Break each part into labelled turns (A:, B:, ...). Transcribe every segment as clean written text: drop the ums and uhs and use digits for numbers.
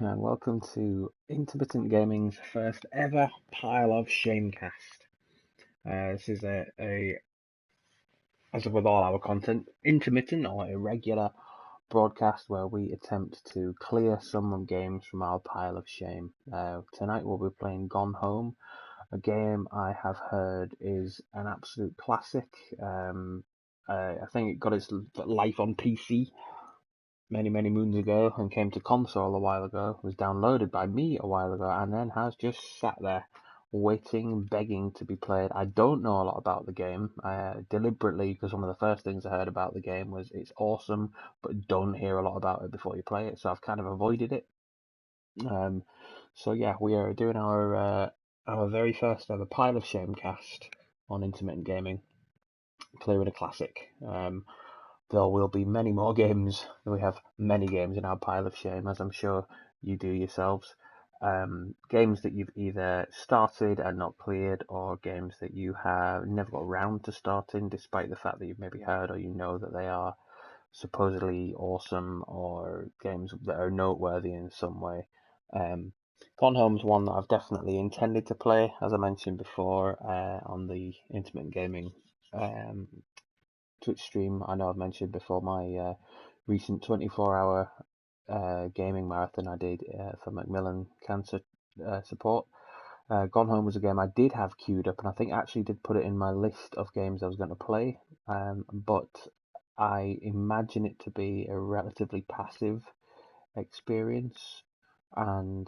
A: and welcome to Intermittent Gaming's first ever Pile of Shamecast. This is as with all our content, intermittent or irregular broadcast where we attempt to clear some games from our pile of shame. Tonight we'll be playing Gone Home, a game I have heard is an absolute classic. I think it got its life on PC many moons ago and came to console a while ago, was downloaded by me a while ago, and then has just sat there waiting, begging to be played. I don't know a lot about the game, deliberately, because one of the first things I heard about the game was it's awesome, but don't hear a lot about it before you play it, so I've kind of avoided it. Um, so yeah, we are doing our very first ever Pile of Shame cast on Intermittent Gaming, clearing a classic. There will be many more games. We have many games in our pile of shame, as I'm sure you do yourselves. Games that you've either started and not cleared, or games that you have never got around to starting, despite the fact that you've maybe heard or you know that they are supposedly awesome, or games that are noteworthy in some way. Gone Home's one that I've definitely intended to play, as I mentioned before, on the Intermittent Gaming Twitch stream. I know I've mentioned before my recent 24-hour gaming marathon I did for Macmillan Cancer support. Gone Home was a game I did have queued up, and I think I actually did put it in my list of games I was going to play, but I imagine it to be a relatively passive experience, and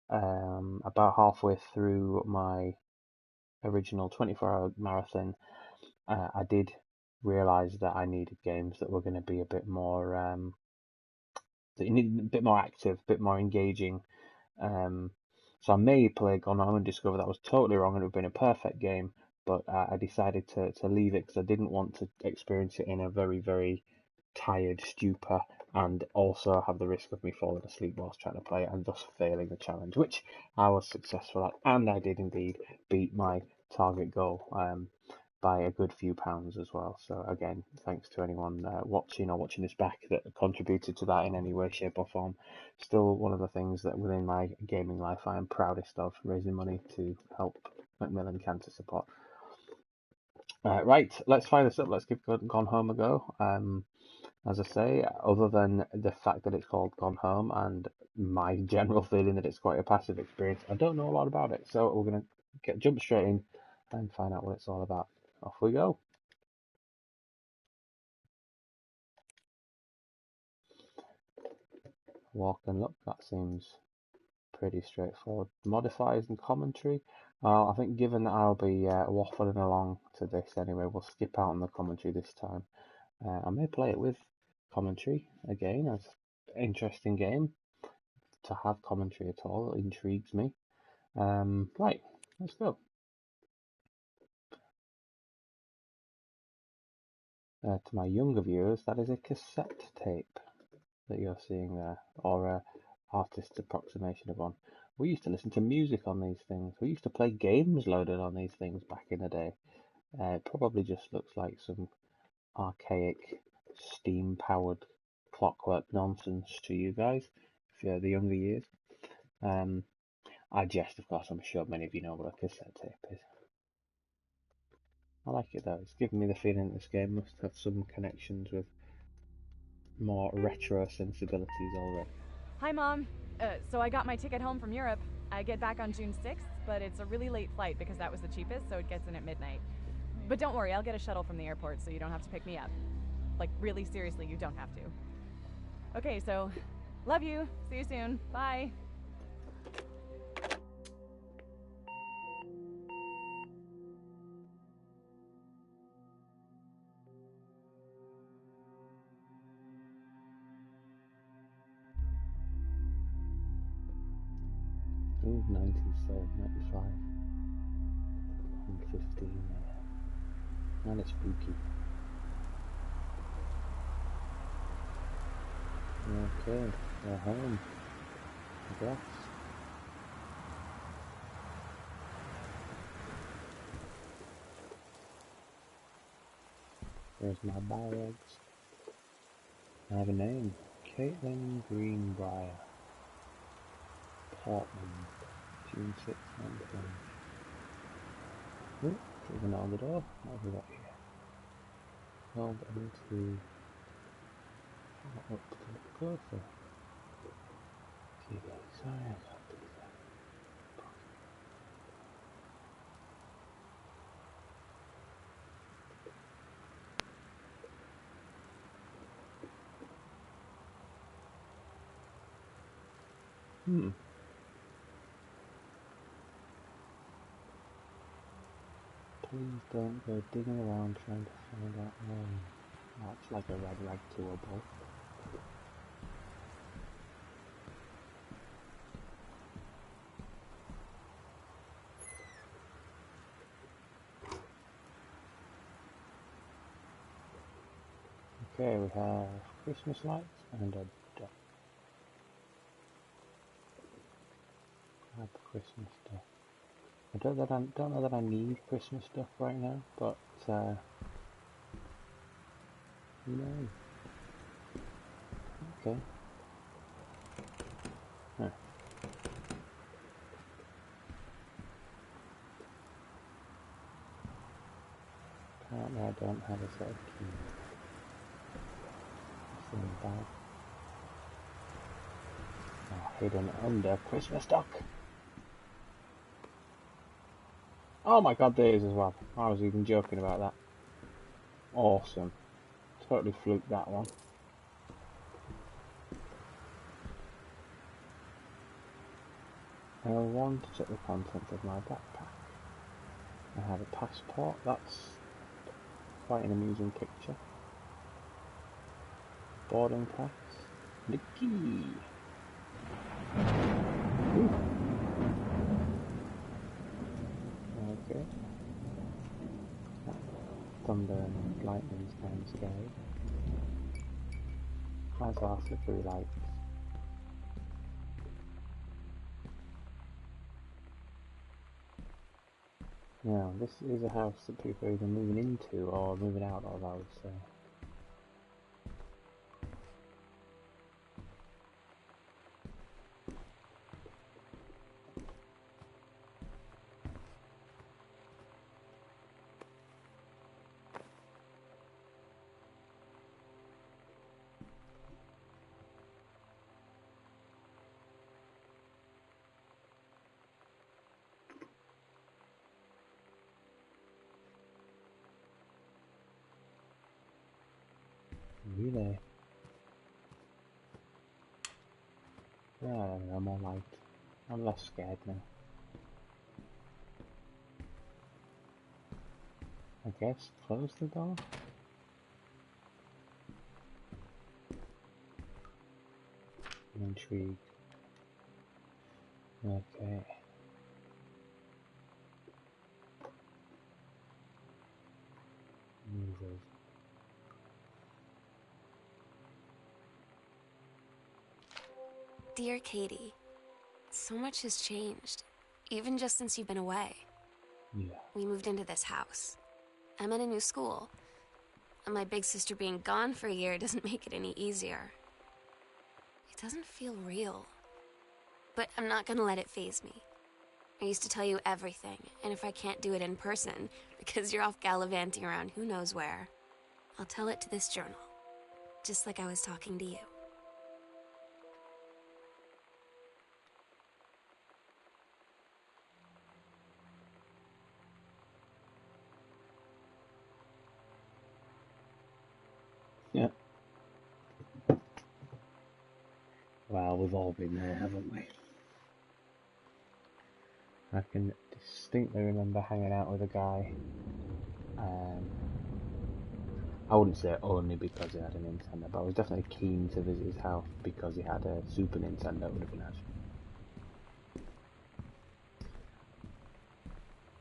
A: about halfway through my original 24-hour marathon, I did realize that I needed games that were going to be a bit more that you need a bit more active, a bit more engaging. So I may play Gone Home and discover that was totally wrong and it would have been a perfect game, but I decided to leave it because I didn't want to experience it in a very tired stupor and also have the risk of me falling asleep whilst trying to play it and thus failing the challenge, which I was successful at, and I did indeed beat my target goal. By a good few pounds as well. So again, thanks to anyone watching or watching this back that contributed to that in any way, shape or form. Still one of the things that within my gaming life I am proudest of, raising money to help Macmillan Cancer Support. Right, let's fire this up. Let's give Gone Home a go. As I say, other than the fact that it's called Gone Home and my general feeling that it's quite a passive experience, I don't know a lot about it. So we're going to jump straight in and find out what it's all about. Off we go. Walk and look, that seems pretty straightforward. Modifiers and commentary. I think given that I'll be waffling along to this anyway, we'll skip out on the commentary this time. I may play it with commentary again, as an interesting game. To have commentary at all intrigues me. Right, let's go. To my younger viewers, that is a cassette tape that you're seeing there, or a artist's approximation of one. We used to listen to music on these things. We used to play games loaded on these things back in the day. It probably just looks like some archaic steam-powered clockwork nonsense to you guys, if you're the younger years. I jest, of course. I'm sure many of you know what a cassette tape is. I like it though. It's giving me the feeling that this game must have some connections with more retro sensibilities already.
B: Hi, Mom. So I got my ticket home from Europe. I get back on June 6th, but it's a really late flight because that was the cheapest, so it gets in at midnight. But don't worry, I'll get a shuttle from the airport so you don't have to pick me up. Like, really seriously, you don't have to. Okay, so, love you. See you soon. Bye.
A: Ooh, 90, so 95 and 15 there. And it's spooky. Okay, we're home. I guess. There's my bags. I have a name. Caitlin Greenbrier. Portland, June 6th, 1920. Oh, driven out the door. What have we got here? Held into up to the closer. TV, sorry, I can't do that. Please don't go digging around trying to find out why. That's like a red rag to a bull. Okay, we have Christmas lights and a duck. Grab the Christmas stuff. I don't know that I need Christmas stuff right now, but you know. Okay. Huh. Apparently I don't have a set of keys. It's in the bag. Oh, hidden under Christmas duck. Oh my god, there is as well. I was even joking about that. Awesome. Totally fluked that one. I want to check the contents of my backpack. I have a passport. That's quite an amusing picture. Boarding pass. And a key. Ooh. Okay. Thunder and lightning's kind of scary. As are flickery lights. Now, this is a house that people are either moving into or moving out of, I would say. Really? Yeah, I don't know, I'm more light. I'm less scared now. I guess close the door? I'm intrigued. Okay. Movers.
C: Dear Katie, so much has changed, even just since you've been away.
A: Yeah.
C: We moved into this house. I'm in a new school, and my big sister being gone for a year doesn't make it any easier. It doesn't feel real, but I'm not gonna let it faze me. I used to tell you everything, and if I can't do it in person, because you're off gallivanting around who knows where, I'll tell it to this journal, just like I was talking to you.
A: Yeah. Well, we've all been there, haven't we? I can distinctly remember hanging out with a guy. I wouldn't say only because he had a Nintendo, but I was definitely keen to visit his house because he had a Super Nintendo. It would have been nice.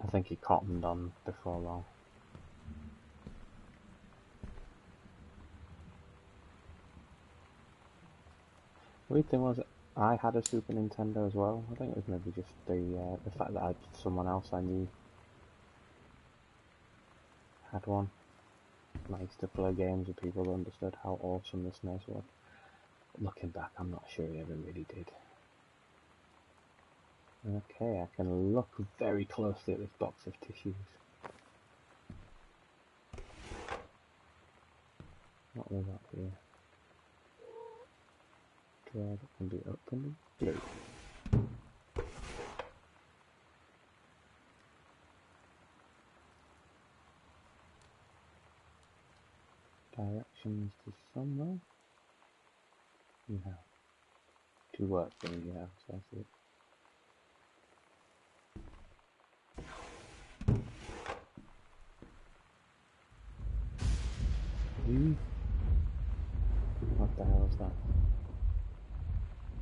A: I think he cottoned on before long. Weird thing was, I had a Super Nintendo as well. I think it was maybe just the fact that someone else I knew had one. And I used to play games with people who understood how awesome the SNES was. Looking back, I'm not sure he ever really did. Okay, I can look very closely at this box of tissues. What have we got here? Drawer that can be opened in blue. Directions to somewhere? Yeah. To work for you have, so I see it. What the hell is that?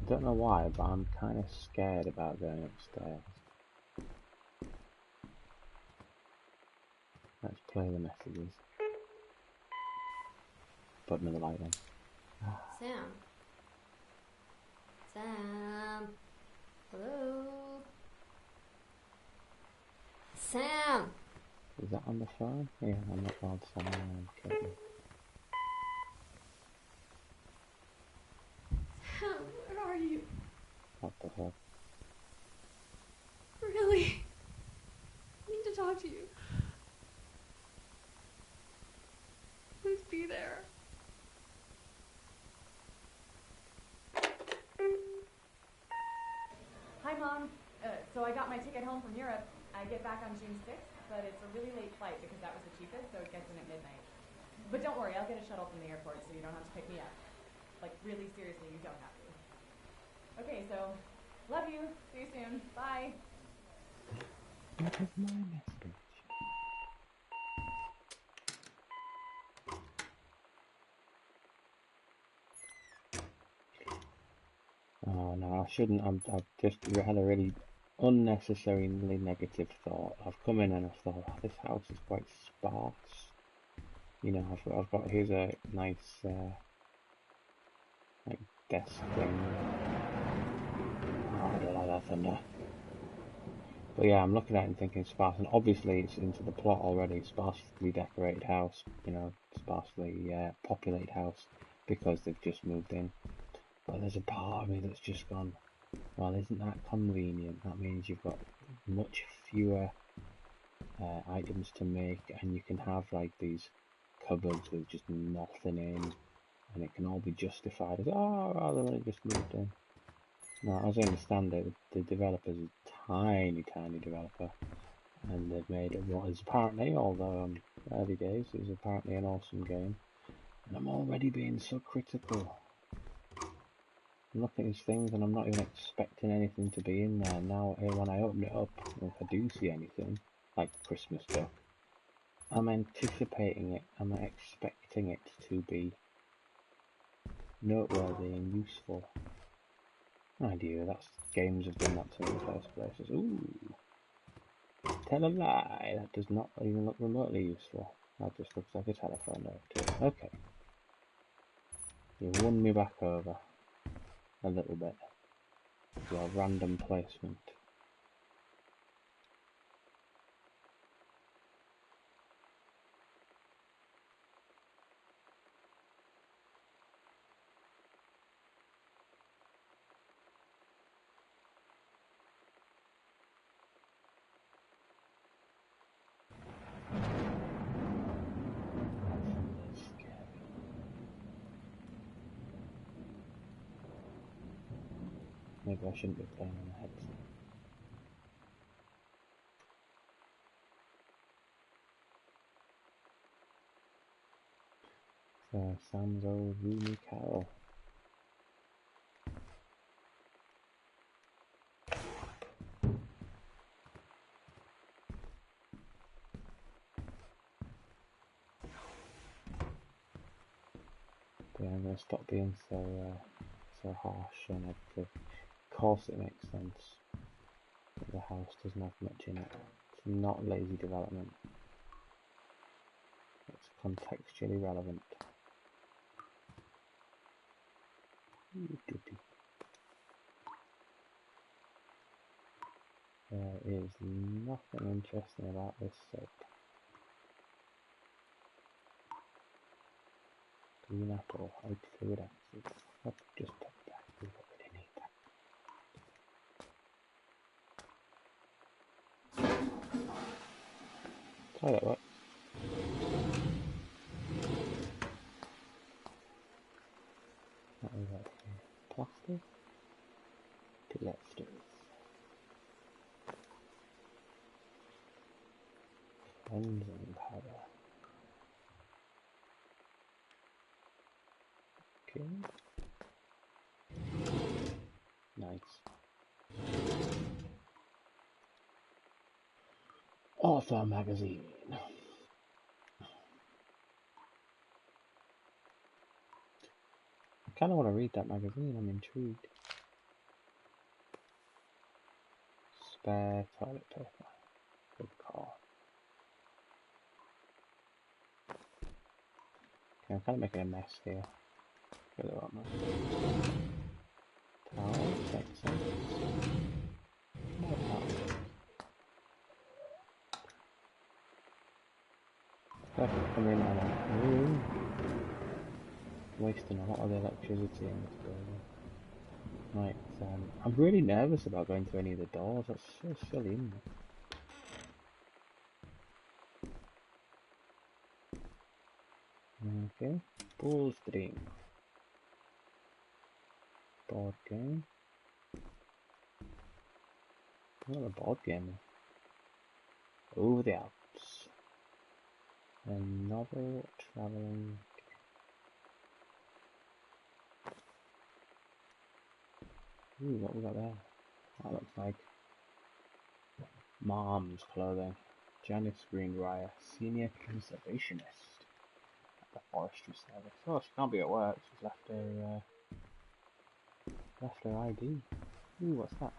A: I don't know why, but I'm kind of scared about going upstairs. Let's play the messages. Put another light on.
C: Sam. Sam. Hello. Sam.
A: Is that on the phone? Yeah, I'm not allowed to say okay.
C: Sam, where are you?
A: What the fuck?
C: Really? I need to talk to you. Please be there.
B: Hi, Mom. So I got my ticket home from Europe. I get back on June 6th, but it's a really late flight because that was the cheapest, so it gets in at midnight. But don't worry, I'll get a shuttle from the airport so you don't have to pick me up. Like, really seriously, you don't have to. Okay, so, love you. See you soon. Bye.
A: What is my message? Oh no, I shouldn't. I've just had a really unnecessarily negative thought. I've come in and I've thought, oh, this house is quite sparse. You know, I've got, here's a nice like desk thing. Oh, I don't like that thunder. But yeah, I'm looking at it and thinking sparse, and obviously it's into the plot already. Sparsely decorated house, you know, sparsely populated house because they've just moved in. But there's a part of me that's just gone, well, isn't that convenient? That means you've got much fewer items to make, and you can have like these cupboards with just nothing in, and it can all be justified as, oh, rather than it just moved in. Now, as I understand it, the developer's a tiny developer, and they've made what is apparently, although early days, is apparently an awesome game. And I'm already being so critical. I'm looking at these things and I'm not even expecting anything to be in there. Now, when I open it up, if I do see anything, like Christmas stuff, I'm anticipating it, I'm expecting it to be noteworthy and useful. Idea, that's games have done that to me in the first place. It's, ooh, tell a lie, that does not even look remotely useful. That just looks like a telephone directory. Okay. You won me back over a little bit. Your random placement. Maybe I shouldn't be playing on a headset. Sam's old roomy carol. But yeah, I'm going to stop being so harsh and negative. Of course it makes sense that the house doesn't have much in it. It's not lazy development. It's contextually relevant. There is nothing interesting about this soap. Green apple, 8 fluid ounces. Let's just put it back. We don't really need that. Oh, that works. What we got here? Plasters? Plasters. Cleansing powder. Okay. Nice. Author magazine. I kind of want to read that magazine. I'm intrigued. Spare toilet paper. Good call. Okay, I'm kind of making a mess here. Really want my towel. Makes sense. More towel. Perfect. I mean, I'm like, ooh, wasting a lot of the electricity in this building. Right, I'm really nervous about going to any of the doors. That's so silly, isn't it? Okay, Bull Stream. Board game. What a board game. Over the Alps. A novel traveling. Ooh, what we got there? That looks like Mom's clothing. Janice Greenbrier, senior conservationist at the Forestry Service. Oh, she can't be at work. She's left her ID. Ooh, what's that?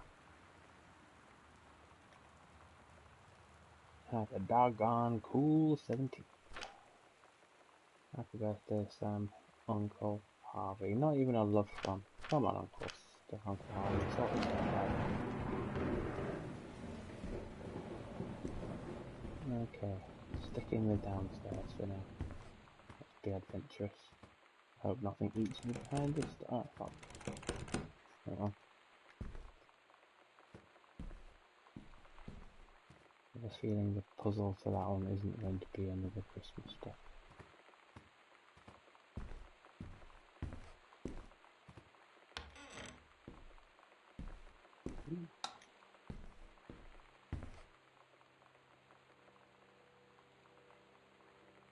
A: Have a doggone cool 17. Happy birthday, Sam. Uncle Harvey. Not even a love from. Come on, Uncle Harvey. Sort this out. Okay. Sticking with downstairs for now. Let's be adventurous. Hope nothing eats me behind this. Oh, fuck. Oh. I have a feeling the puzzle to that one isn't going to be another Christmas stuff.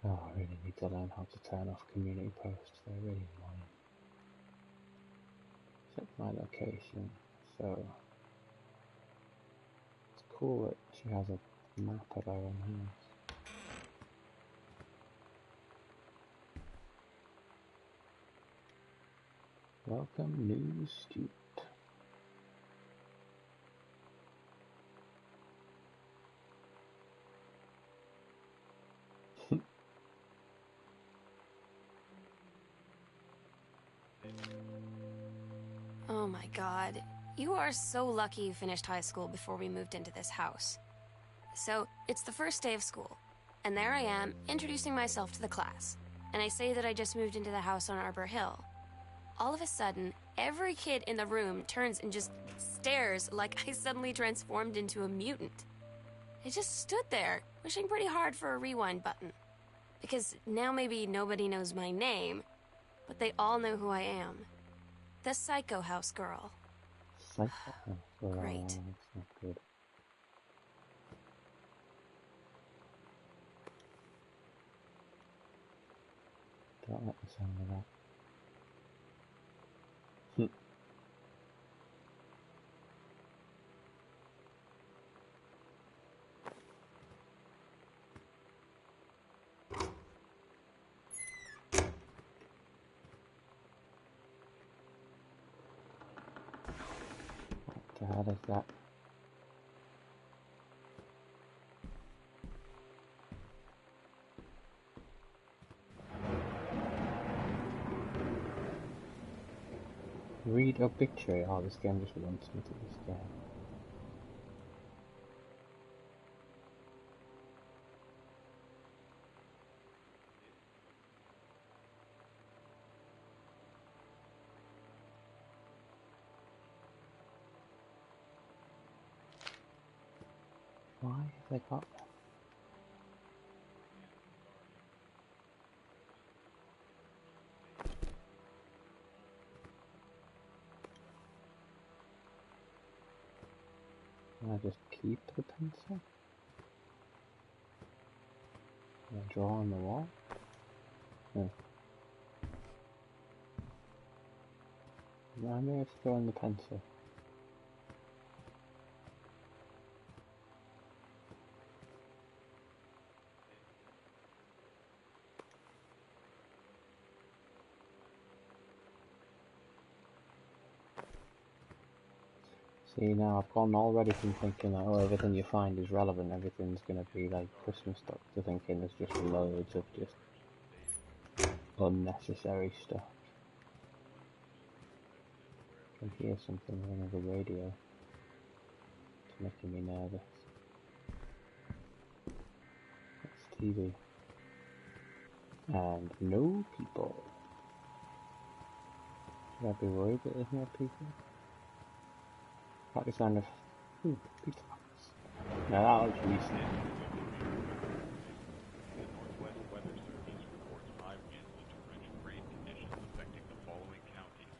A: Oh, I really need to learn how to turn off community posts. They're really annoying. Check my location. So, it's cool that she has a map of her own house. Welcome, new student.
C: Oh my god. You are so lucky you finished high school before we moved into this house. So, it's the first day of school, and there I am, introducing myself to the class. And I say that I just moved into the house on Arbor Hill. All of a sudden, every kid in the room turns and just stares like I suddenly transformed into a mutant. I just stood there, wishing pretty hard for a rewind button. Because now maybe nobody knows my name, but they all know who I am. The Psycho House Girl.
A: Psycho. Oh,
C: Great.
A: that's not good. Don't like the sound of that. What the hell is that? Read obituary. Oh, this game just wants me to be scared. Why have they got that? Can I just keep the pencil? Can I draw on the wall? No. I may have thrown the pencil. See, now I've gone already from thinking that, oh, everything you find is relevant, everything's gonna be like Christmas stuff, to thinking there's just loads of just unnecessary stuff. I can hear something on the radio. It's making me nervous. It's TV. And no people. Should I be worried that there's no people? Like the sound of pizza box. No, that looks recent.
D: The Northwest Weather Service reports high winds and torrential rain conditions affecting the following counties: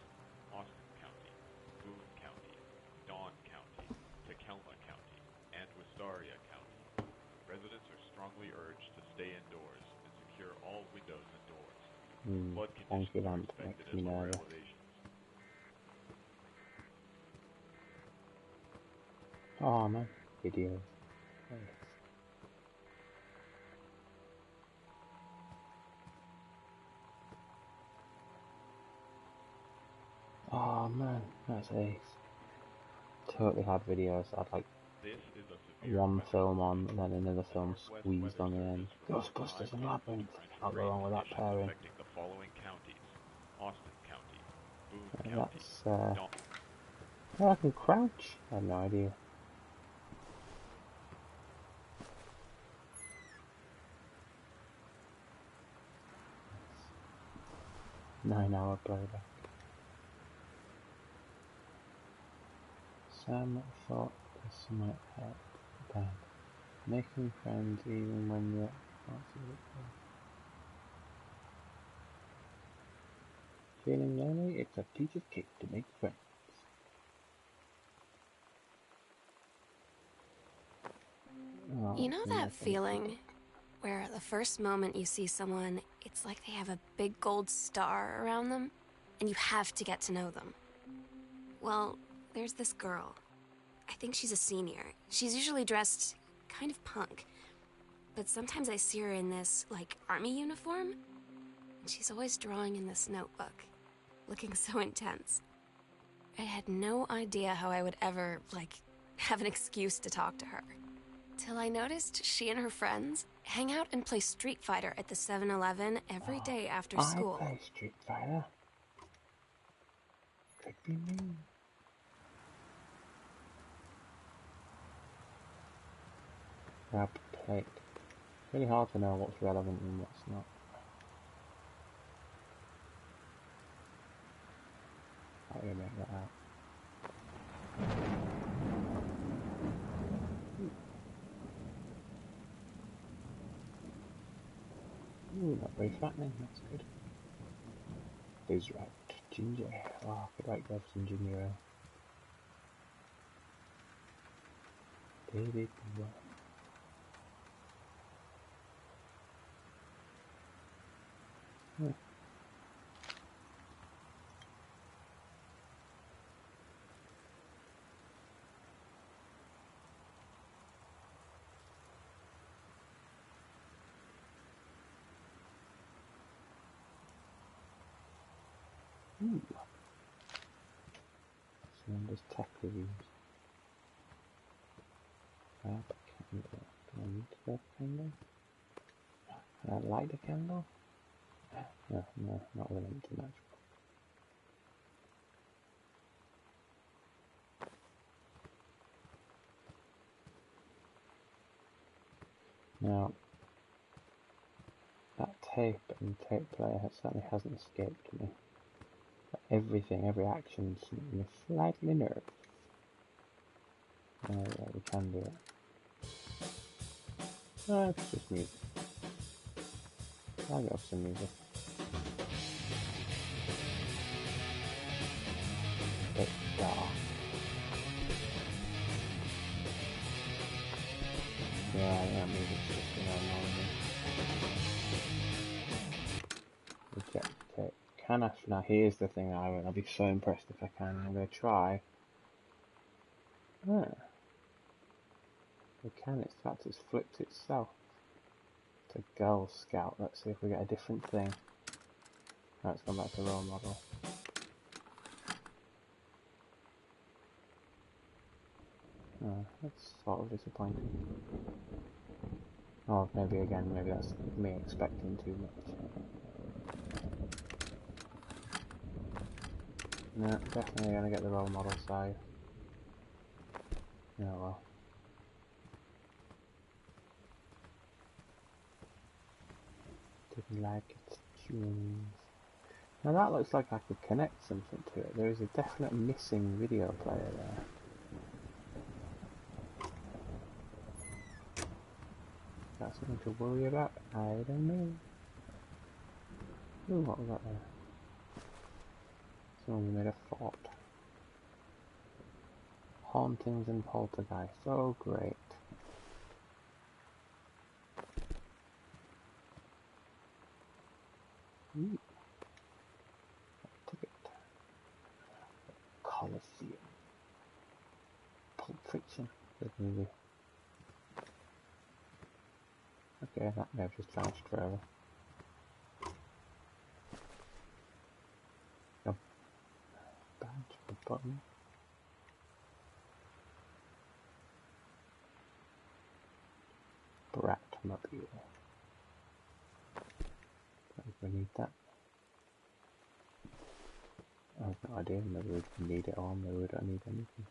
D: Austin County, Boone County, Dawn County, Tacoma County, and Wistaria County. Residents are strongly urged to stay indoors and secure all windows and doors. Flood conditions are expected at lower elevations.
A: Oh man, video. Oh man, that's ace. Totally had videos that had like one film on and then another film squeezed on the end. Ghostbusters and Labyrinth. Not go wrong with that pairing.
D: The following counties: Austin County, Boone
A: Yeah,
D: County,
A: that's oh, I can crouch. I had no idea. 9-hour playback. Sam thought this might help Ben. Making friends even when you're feeling lonely, it's a piece of cake to make friends. Oh,
C: You know that feeling where the first moment you see someone, it's like they have a big gold star around them, and you have to get to know them? Well, there's this girl. I think she's a senior. She's usually dressed kind of punk, but sometimes I see her in this, like, army uniform, and she's always drawing in this notebook, looking so intense. I had no idea how I would ever, like, have an excuse to talk to her. Till I noticed she and her friends hang out and play Street Fighter at the 7-Eleven every day after school.
A: I play Street Fighter. Could be me. Grab plate. It's really hard to know what's relevant and what's not. How do you make that out? Ooh, not very fattening, that's good. Who's right? Ginger ale. Oh, I could like to have some ginger ale. Baby, what? Yeah. Ooh. Someone tech reviews. Grab a candle. Do I need to grab a candle? Can I light a candle? No, not relevant to that. Now, that tape and tape player certainly hasn't escaped me. Everything, every action makes me slightly nervous. Oh yeah, we can do it. No, it's just music. I'll go some music. It's dark. I'm moving stuff, you know, normally. Reject it. Can I? Now here's the thing I'll be so impressed if I can. I'm going to try. Ah, we can. In fact, it's flipped itself. It's a Girl Scout. Let's see if we get a different thing. Right, let's go back to role model. Oh, that's sort of disappointing. Oh, maybe again, maybe that's me expecting too much. No, definitely gonna get the role model side. Oh well. Didn't like its tunes. Now that looks like I could connect something to it. There is a definite missing video player there. That's something to worry about? I don't know. Ooh, what was that there? Someone made a fort. Hauntings and poltergeists. Oh, great. Ooh. Ticket. Colosseum. Pulp Fiction. Good movie. Okay, that may have just vanished forever. A badge, a button. Bratmobile. We need that. I have no idea. Maybe we need it or maybe we don't need anything.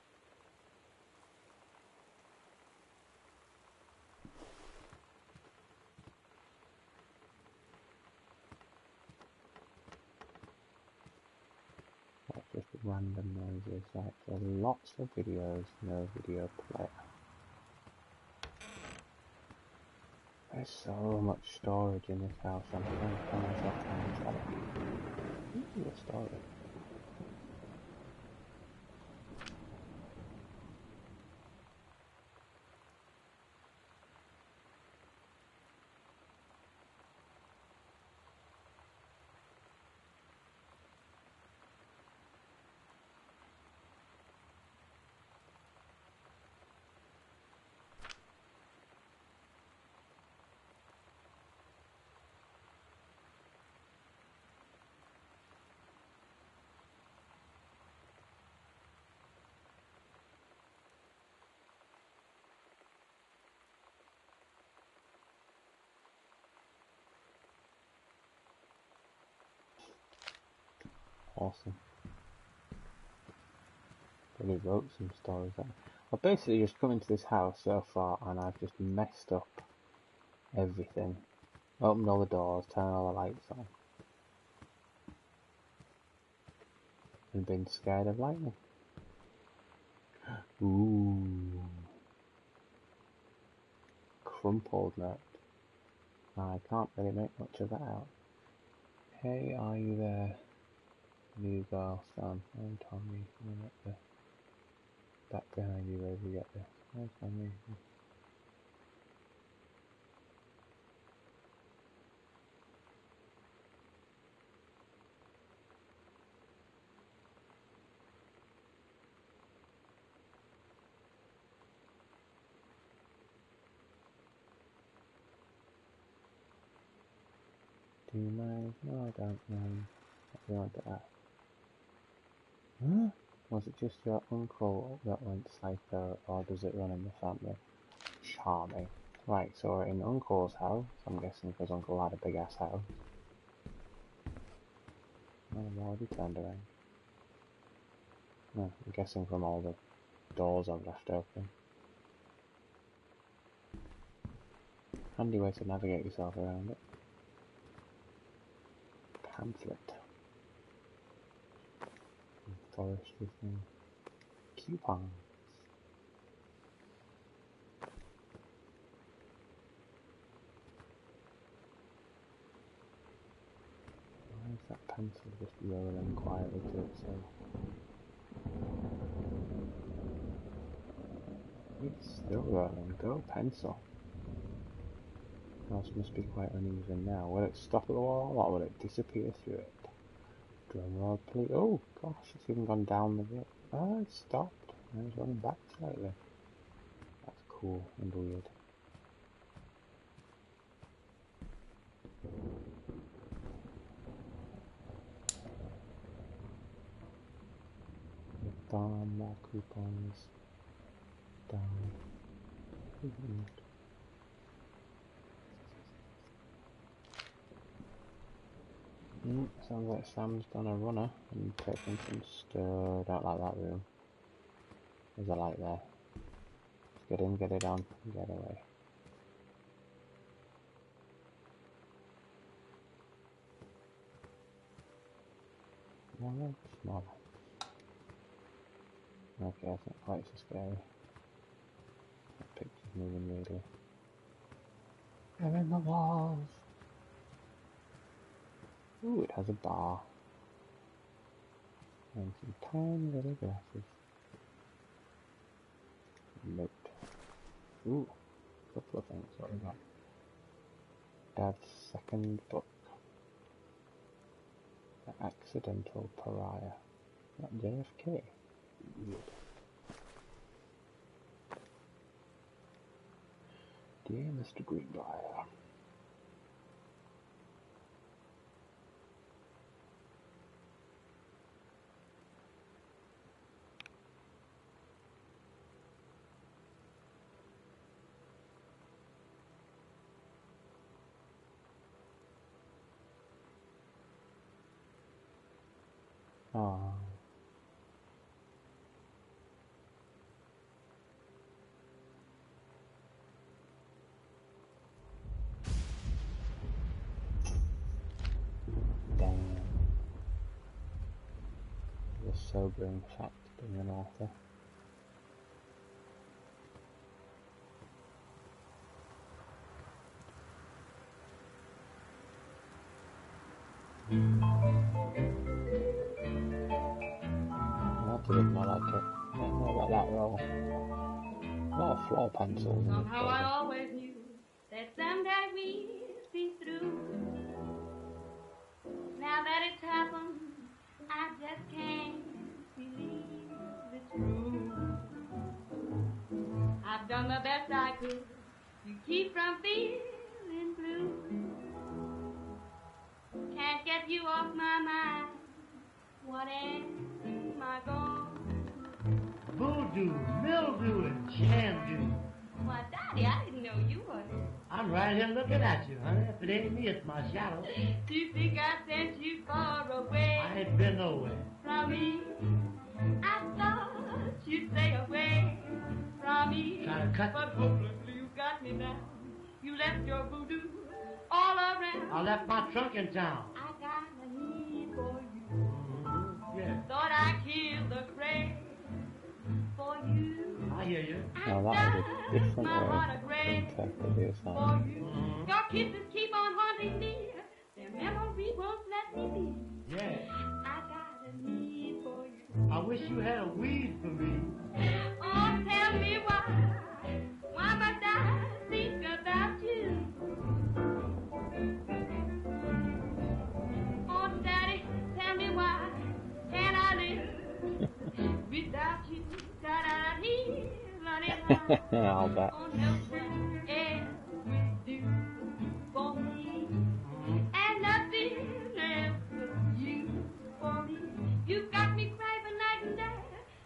A: That's just random noises. Right, so lots of videos, no video player. There's so much storage in this house. I'm trying to find myself trying to tell you. Ooh, a storage. Awesome. Really wrote some stories there. I've basically just come into this house so far and I've just messed up everything. Opened all the doors, turned all the lights on. And been scared of lightning. Ooh. Crumpled note. I can't really make much of that out. Hey, are you there? New girl, Sam. I'm Tommy. I'm at the back behind you where we get this. Hi, Tommy. Do you mind? No, I don't mind. What do you want to ask? Huh? Was it just your uncle that went psycho, or does it run in the family? Charming. Right, so we're in Uncle's house, I'm guessing because Uncle had a big ass house. Oh, I've already turned around. No, I'm guessing from all the doors I've left open. Handy way to navigate yourself around it. Pamphlet. Forestry thing. Coupons. Why is that pencil just rolling quietly to itself? It's still rolling. Go pencil. Else must be quite uneven now. Will it stop at the wall or will it disappear through it? Drum roll, please. Oh gosh, it's even gone down the bit. Oh, it stopped. And it's running back slightly. That's cool and weird. Darn, more coupons. Darn. Sounds like Sam's done a runner and taken some stir. Don't like that room. There's a light there. Let's get in, get it on, and get away. Smaller, smaller. Okay, that's not quite so scary. That picture's moving weirdly. They're in the walls. Ooh, it has a bar. And some tiny little glasses. Note. Ooh, a couple of things. What we got? Dad's second book. The Accidental Pariah. Not JFK. Weird. Dear Mr. Greenbrier. Oh. Damn. It's a sobering fact being an author. That's a bit more like it. I don't know about that roll. A lot of floor pencils in this
E: Somehow I
A: building.
E: always knew that someday we'd be through. Now that it's happened, I just can't believe it's true. I've done the best I could to keep from feeling blue. Can't get you off my mind. What am I gonna
F: Voodoo, mildew, and shandu.
E: Why, Daddy, I didn't know you were.
F: I'm right here looking at you, honey. If it ain't me, it's my shadow.
E: Do you think I sent you far away
F: I ain't been nowhere.
E: from me? I thought you'd stay away from me.
F: Trying to cut
E: But hopelessly you got me now. You left your voodoo all around.
F: I left my trunk in town.
E: I got a need for you.
F: Mm-hmm. Yeah,
E: Thought I killed the craze for you.
F: I hear you.
A: Now that was a different way to interpret the
E: For
A: assignment.
E: you.
F: Mm-hmm.
E: Your kisses keep on haunting me. Their memory won't let me be.
F: Yeah,
E: I got a need for you.
F: I wish you had a weed for me.
E: Oh, tell me why. Why must I think about you? Oh, Daddy, tell me why. Can I live without you? Da-da-dee, la-dee-la.
A: I'll bet.
E: Oh, nothing else will do for me. And nothing else will you for me. You got me craving night and day.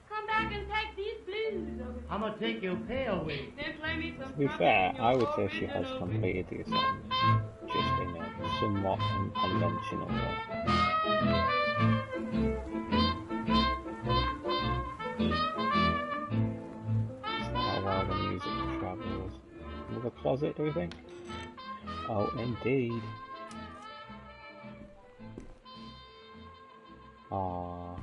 E: Come back and take these blues away.
F: I'm gonna take your pay away.
E: Then play me some
A: To be
E: trumpet
A: fair,
E: in your
A: I would say she has
E: original
A: completed the assignment, just in a somewhat unconventional way. It's not how the music travels. Another closet, do we think? Oh, indeed. Aww.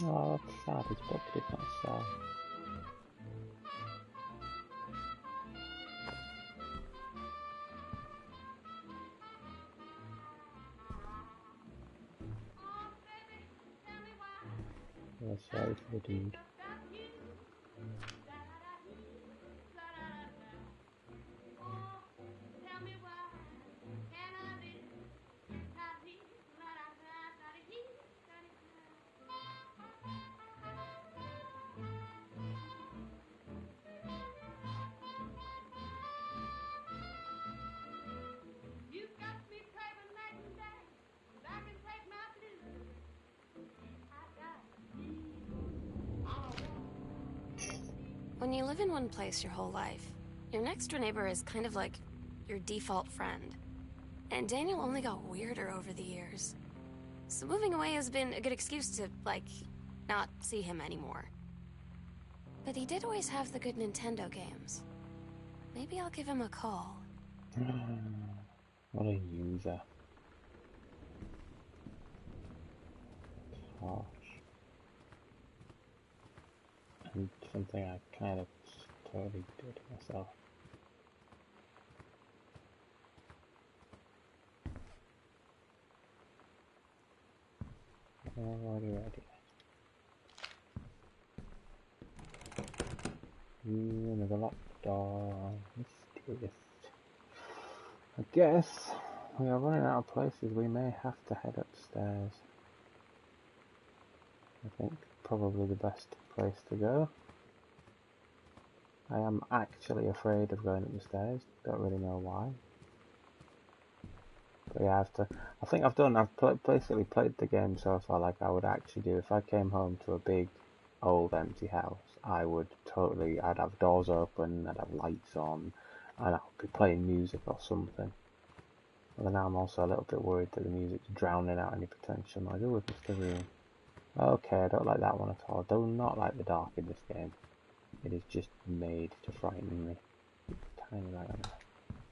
A: Oh, that's sad. His book did not sell. Yeah, sorry for the dude.
C: When you live in one place your whole life, your next door neighbor is kind of like your default friend. And Daniel only got weirder over the years. So moving away has been a good excuse to, like, not see him anymore. But he did always have the good Nintendo games. Maybe I'll give him a call.
A: What a user. Harsh. And something I kind of totally did myself. Already ready. Another locked door. Mysterious. I guess we are running out of places. We may have to head upstairs. I think probably the best place to go. I am actually afraid of going up the stairs. Don't really know why. But yeah, I think I've basically played the game so far like I would actually do. If I came home to a big, old, empty house, I'd have doors open, I'd have lights on, and I'd be playing music or something. But then I'm also a little bit worried that the music's drowning out any potential noise. Oh, it's Mr. Room. Okay, I don't like that one at all. I do not like the dark in this game. It is just made to frighten me. Tiny light on there.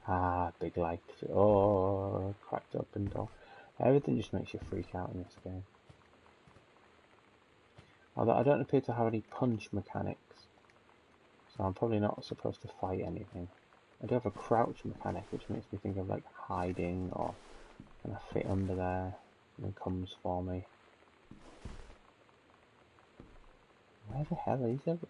A: Ah, big light. Oh, cracked open door. Everything just makes you freak out in this game. Although I don't appear to have any punch mechanics, so I'm probably not supposed to fight anything. I do have a crouch mechanic, which makes me think of like hiding or kind of fit under there and it comes for me. Where the hell is everyone?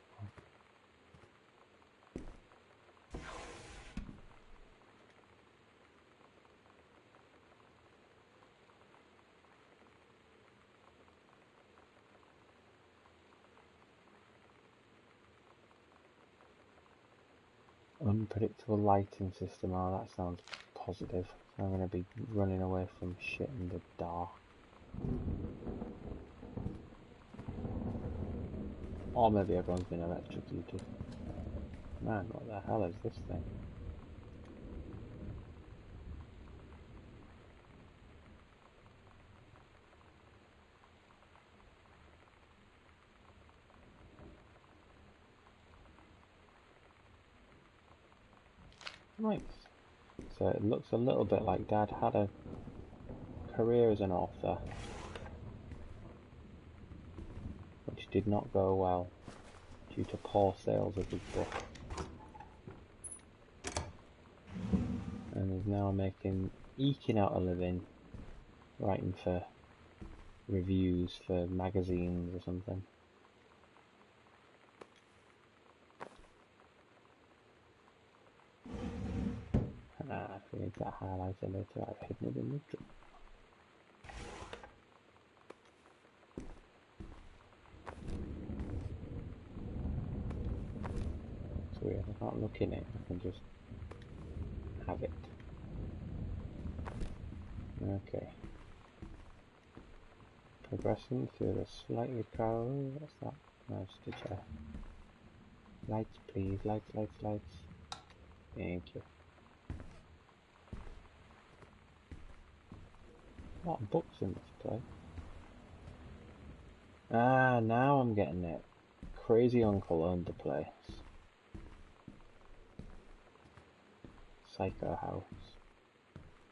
A: Unpredictable lighting system. Oh, that sounds positive. I'm going to be running away from shit in the dark. Or maybe everyone's been electrocuted. Man, what the hell is this thing? Nice. So it looks a little bit like Dad had a career as an author, which did not go well due to poor sales of his book. And is now eking out a living, writing for reviews for magazines or something. If we need that highlighter later, I've hidden it in the drawer. It's weird, I can't look in it, I can just have it. Okay. Progressing through the slightly crowded. What's that? No, it's a chair. Lights, please. Lights, lights, lights. Thank you. A lot of books in this place. Ah, now I'm getting it. Crazy uncle owned the place. Psycho house.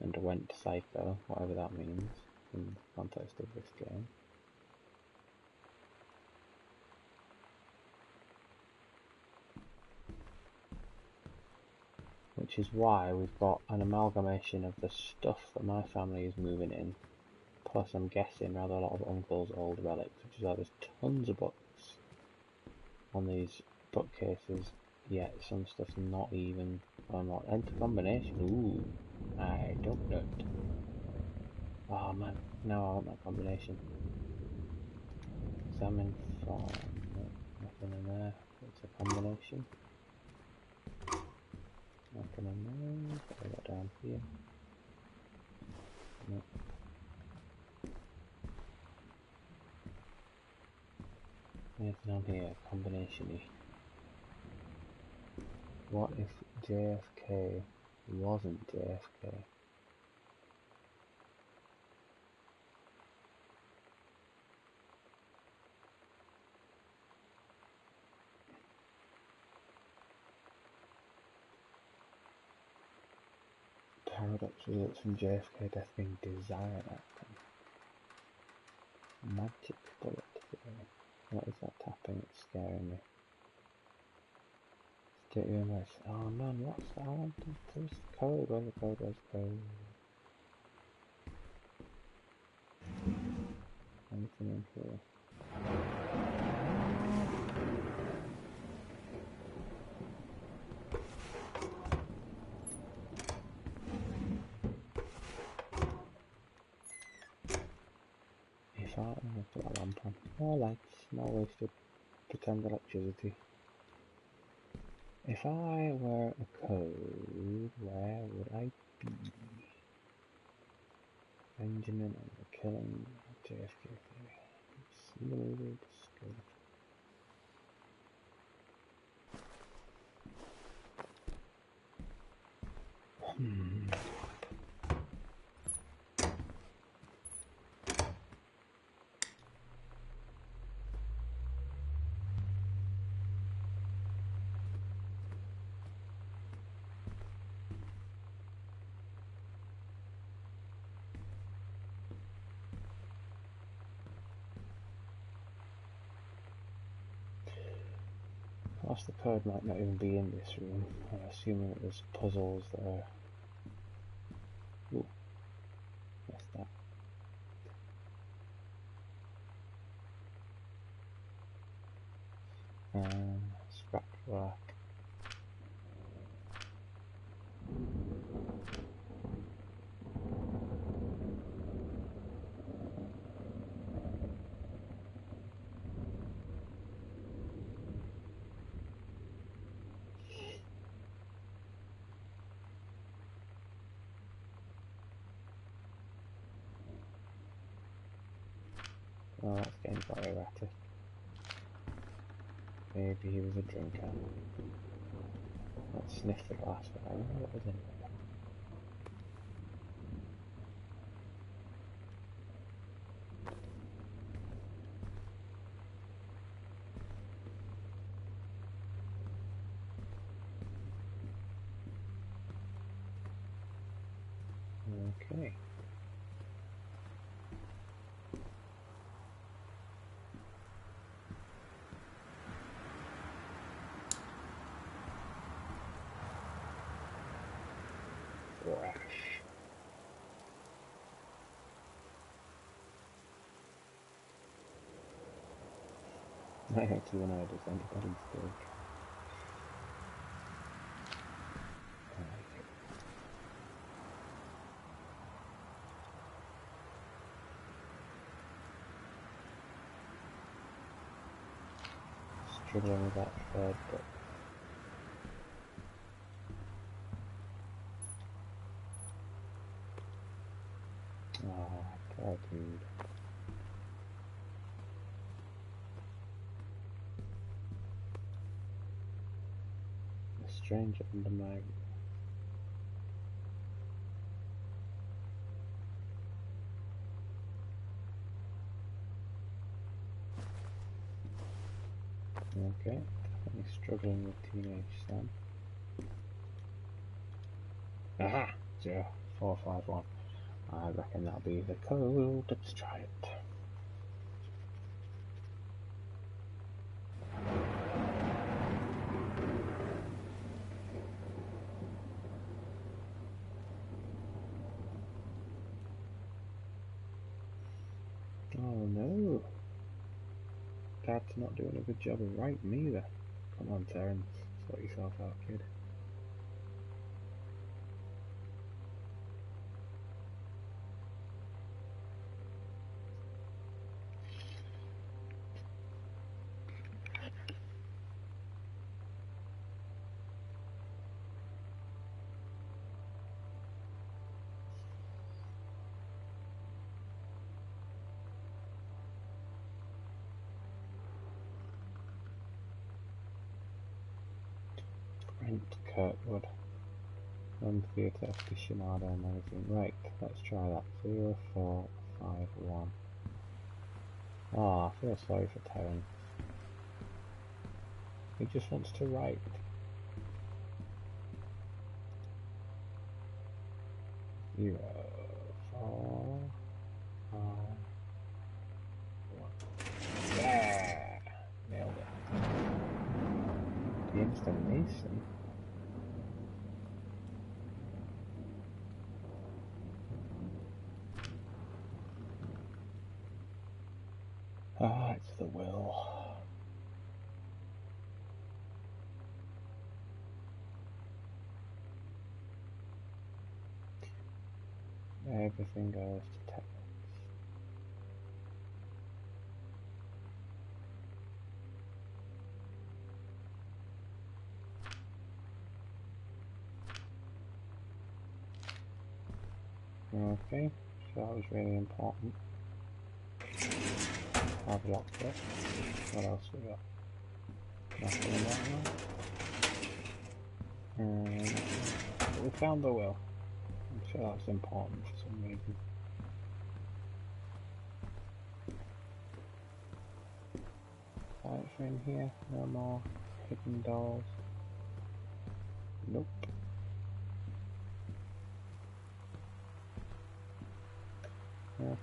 A: And went psycho, whatever that means in the context of this game. Which is why we've got an amalgamation of the stuff that my family is moving in, plus I'm guessing rather a lot of Uncle's old relics, which is why there's tons of books on these bookcases, yet some stuff's not even unlocked. Enter combination, ooh, I don't know it. Oh man, now I want that combination. Examine farm, no, nothing in there, it's a combination. Nothing in there, what have I got down here? No. Anything on here, combination-y. What if JFK wasn't JFK? Paradox results from JFK death being desired outcome. Magic bullet theory. What is that tapping? It's scaring me. State your image. Oh man, what's that? I want to push the code. Where's the code? Where's the code? Anything in here? If I put a lamp on. More lights, more wasted pretend electricity. If I were a code, where would I be? Benjamin and the killing of JFK theory. See the movie, discovered. Whilst the code might not even be in this room, I'm assuming that there's puzzles that are... Ooh, what's that? Scrap work. Oh, that's getting quite erratic. Maybe he was a drinker. Let's sniff the glass, but I wonder what was in it. Okay. Rash. I actually when I does anybody's dig. Struggling with that third book. Oh, poor dude. A stranger under my... Okay, definitely struggling with teenage Sam. Aha! 0451. I reckon that'll be the code. Let's try it. Oh no! Dad's not doing a good job of writing either. Come on, Terence. Sort yourself out, kid. Brent Kirkwood. Run Theatre Aficionado magazine. Right, let's try that. 0451. Ah, I feel sorry for Terence. He just wants to write. Zero, 4, 5, 1. Yeah! Nailed it. The installation. Ah, it's the will. Everything goes to Terence. Okay, so that was really important. I've locked it. What else we got? Nothing in that one. But we found the will. I'm sure that's important for some reason. Lights are in here. No more hidden doors. Nope.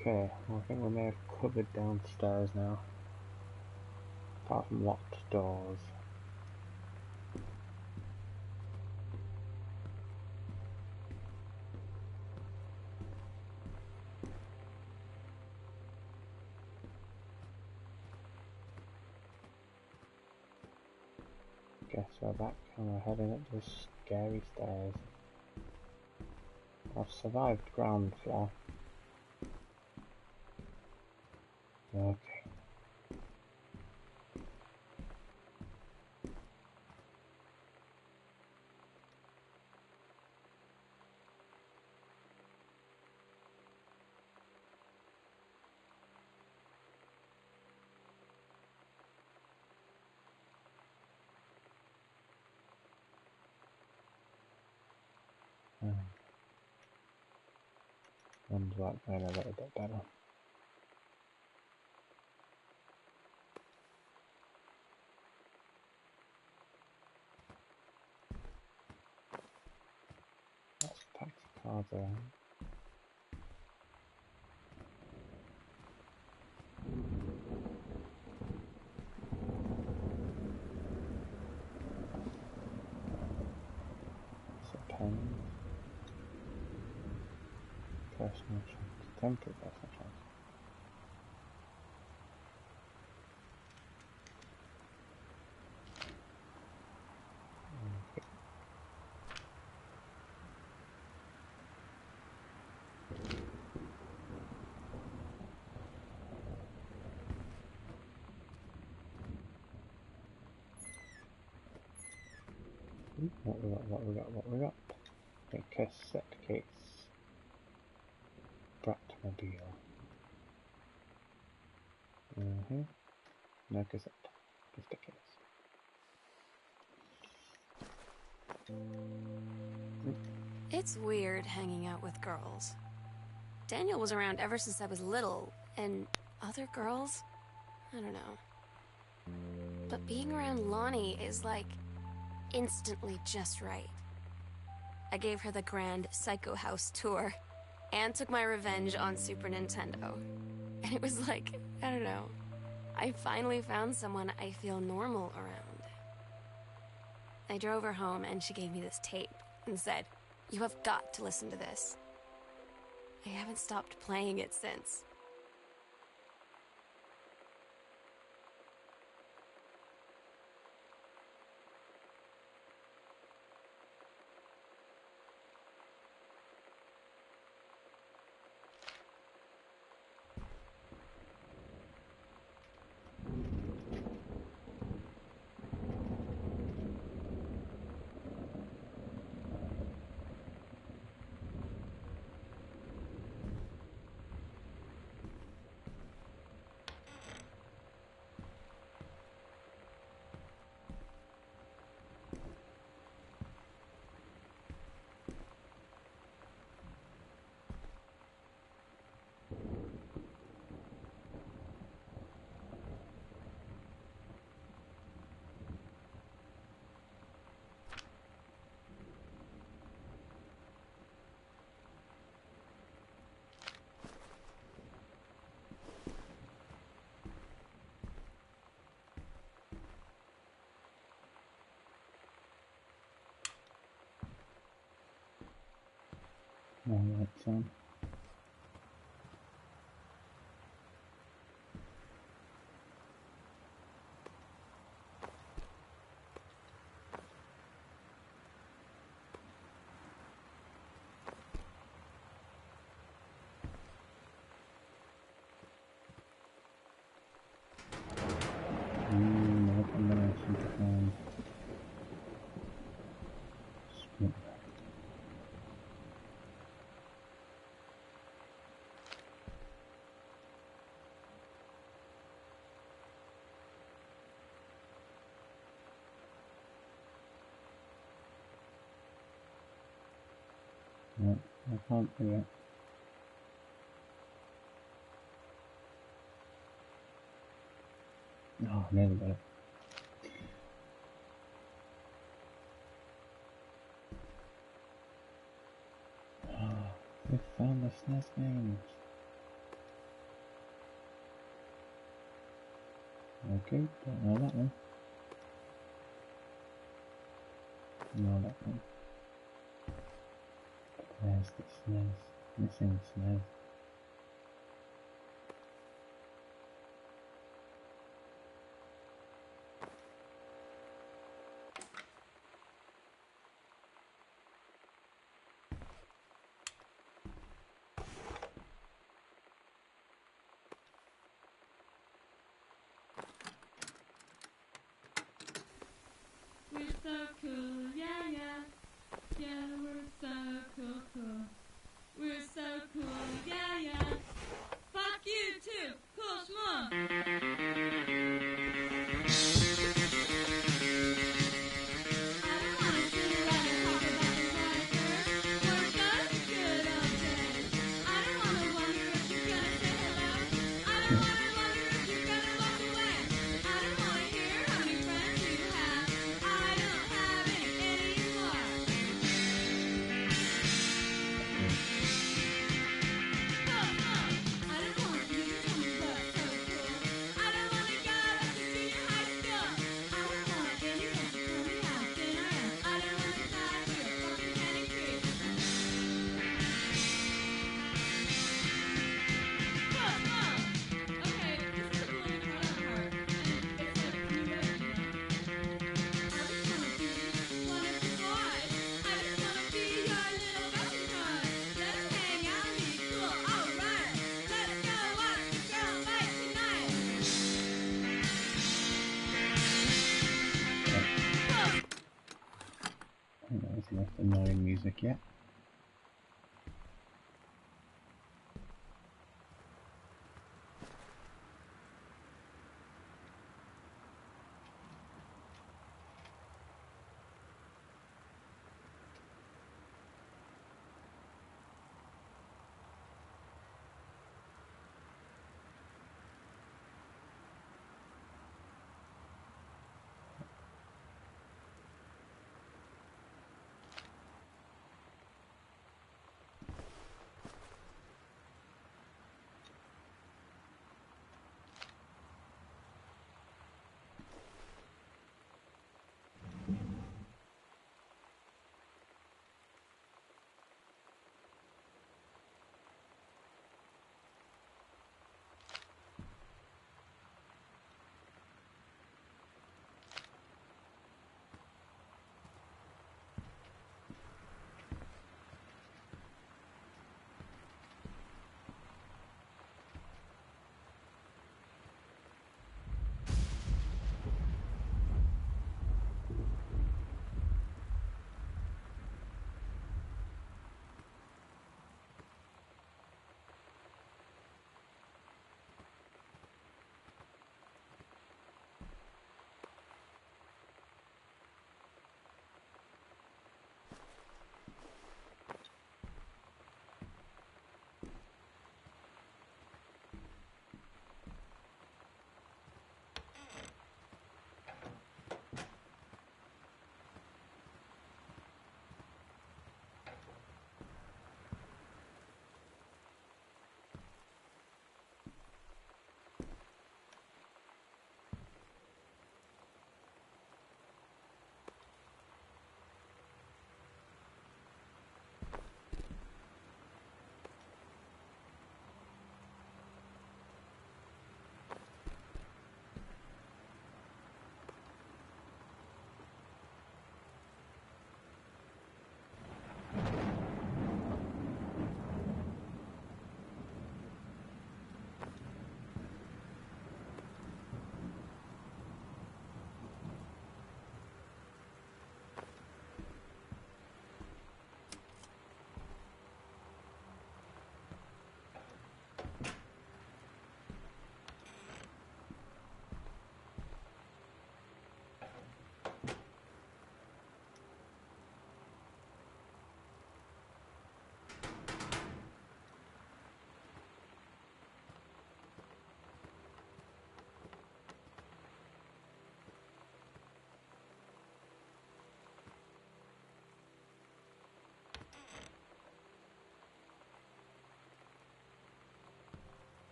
A: Okay, well, I think we may have covered downstairs now. Apart from locked doors. Guess we're back and we're heading up the scary stairs. I've survived ground floor. Okay. One's like going a little bit better. Let's pack the cards around. Some pens. Personal chance. Temporary personal chance. Okay. What we got, what we got, what we got? A cassette case. Bratmobile. No cassette. Just a case.
C: It's weird hanging out with girls. Daniel was around ever since I was little, and other girls? I don't know. But being around Lonnie is like instantly just right. I gave her the grand Psycho House tour and took my revenge on Super Nintendo. And it was like, I don't know, I finally found someone I feel normal around. I drove her home and she gave me this tape and said, "You have got to listen to this." I haven't stopped playing it since.
A: Alright, son. No combination to find. Split. No, I can't do it. Oh, nearly got it. Oh, we found the SNES games. Okay, don't know that one. No, that one. There's the SNES. Missing SNES.
E: We're so cool, yeah, yeah. Yeah, we're so cool, cool. We're so cool, yeah, yeah. Fuck you too, cool schmuck. I don't wanna sit around and talk about the monsters. Weren't those good old days? I don't wanna wonder if you're gonna say hello. I don't wanna wonder if you're gonna walk away. I don't wanna hear how many friends you have. I don't have any anymore. Cool, cool. I don't want you to tell me what's so cool. I don't wanna go back to junior high school. I don't want anyone to tell me how thin I am. I don't wanna die for a fucking candy cream. Cool, cool. Okay, this is a cool new Twilight part, and it's like new wave, you know? I just wanna be one of the boys. I just wanna be your little best toy. Let's hang out and be cool, alright. Let's go watch the girls fight tonight. Cool.
A: I think that was less annoying music yet.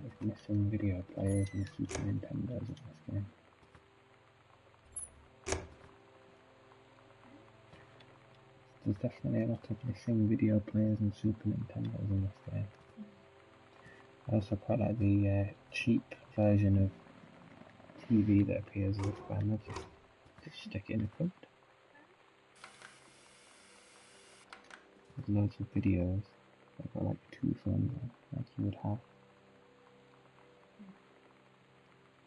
A: lot of missing video players and Super Nintendos in this game. There's definitely a lot of missing video players and Super Nintendos in this game. I also quite like the cheap version of TV that appears as a camera. Just stick it in a cupboard. There's loads of videos. I've got like 2 phones on, like you would have.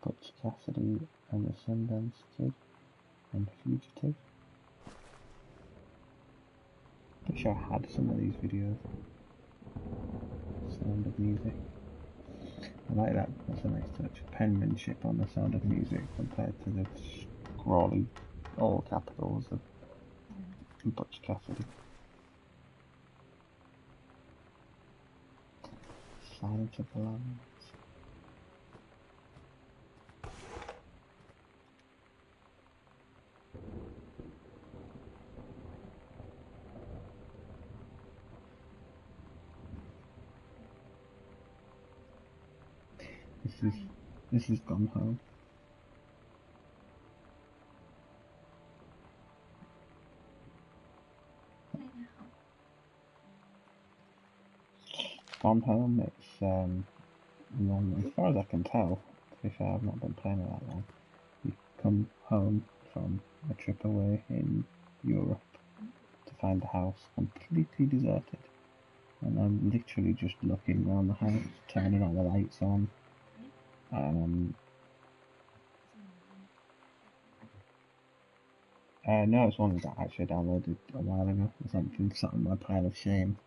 A: Butch Cassidy and the Sundance Kid and Fugitive. I'm sure I had some of these videos. Sound of Music. I like that. That's a nice touch. Penmanship on the Sound of Music compared to the scrawly all capitals of Butch Cassidy. Silence of the Lambs. This is Gone Home. Gone Home, it's as far as I can tell, to be fair, I've not been playing it that long. You come home from a trip away in Europe to find the house completely deserted. And I'm literally just looking around the house, turning all the lights on. No, it's one that I actually downloaded a while ago. It's something sat on my pile of shame.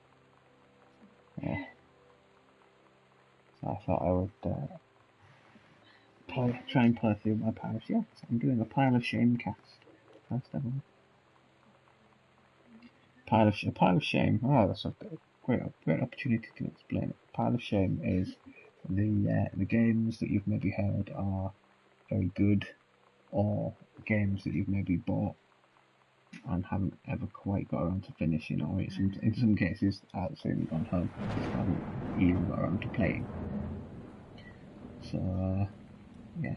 A: Yeah. So I thought I would try and play through my pile of shame. Yeah, so I'm doing a pile of shame cast. First ever. Pile of shame. Oh, that's a great opportunity to explain it. Pile of shame is the games that you've maybe heard are very good, or games that you've maybe bought and haven't ever quite got around to finishing, or in some cases absolutely gone home, just haven't even got around to playing. So yeah,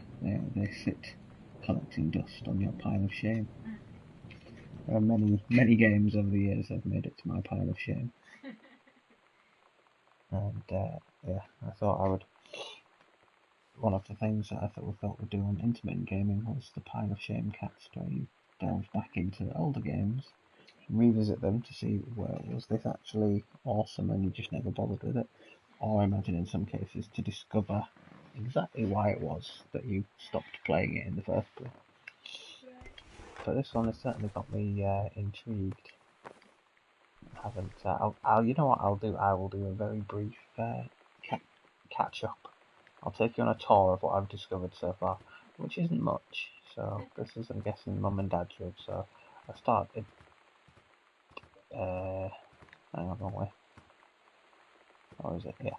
A: they sit collecting dust on your pile of shame. There are many games over the years that have made it to my pile of shame. And yeah, I thought I would. One of the things that I thought we'd do on Intermittent Gaming was the Pile of Shame cast, where you delve back into older games, revisit them to see was this actually awesome and you just never bothered with it, or I imagine in some cases to discover exactly why it was that you stopped playing it in the first place. But this one has certainly got me intrigued. I haven't. You know what I'll do? I will do a very brief catch up. I'll take you on a tour of what I've discovered so far, which isn't much. So this is, I'm guessing, Mum and Dad's room. So I started. Hang on, wrong way. Or is it? Yeah.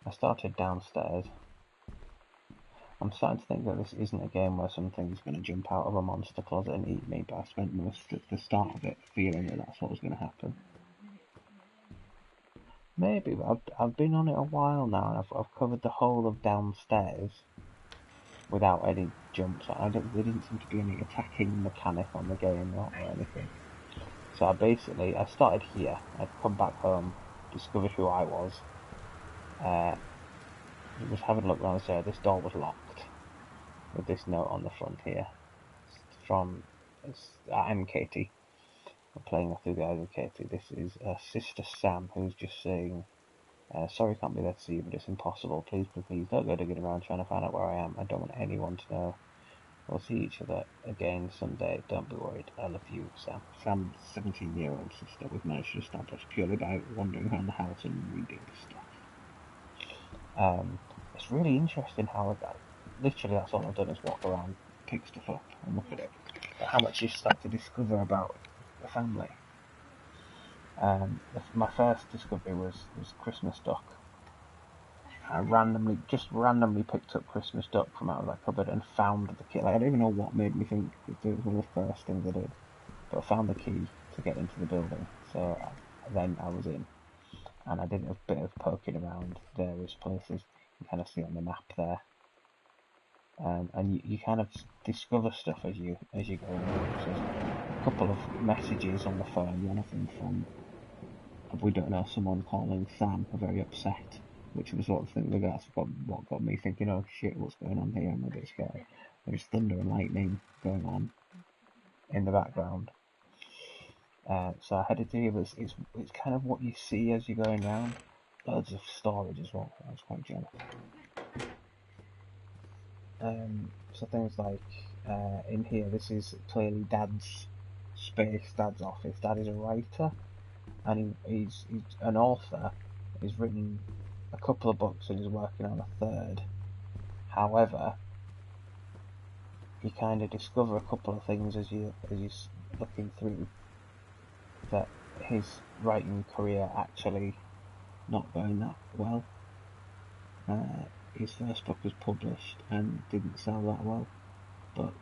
A: I started downstairs. I'm starting to think that this isn't a game where something's going to jump out of a monster closet and eat me, but I spent most of the start of it feeling that that's what was going to happen. Maybe, but I've been on it a while now, and I've covered the whole of downstairs without any jumps. There didn't seem to be any attacking mechanic on the game or anything. So I started here. I'd come back home, discovered who I was. Was having a look around there. This door was locked with this note on the front here. I'm Katie. I'm playing through the eyes of Katie. This is Sister Sam, who's just saying, sorry, can't be there to see you, but it's impossible. Please don't go digging around trying to find out where I am. I don't want anyone to know. We'll see each other again someday. Don't be worried. I love you, Sam. Sam's 17-year-old sister we've managed to establish purely by wandering around the house and reading stuff. It's really interesting how literally that's all I've done is walk around, pick stuff up and look at it. But how much you start to discover about the family. My first discovery was Christmas Duck. I randomly picked up Christmas Duck from out of that cupboard and found the key. Like, I don't even know what made me think it was one of the first things I did, but I found the key to get into the building. So then I was in, and I did a bit of poking around various places. You kind of see on the map there. And you kind of discover stuff as you go along. So there's a couple of messages on the phone. One of them from, we don't know, someone calling Sam, very upset, which was what what got me thinking, oh shit, what's going on here? I'm a bit scared. There's thunder and lightning going on in the background. So I headed to here, but it's kind of what you see as you're going round. Loads of storage as well. I was quite jealous. So things like in here, this is clearly Dad's space, Dad's office. Dad is a writer, and he's an author. He's written a couple of books and he's working on a third. However, you kind of discover a couple of things as you're looking through, that his writing career actually not going that well. His first book was published and didn't sell that well, but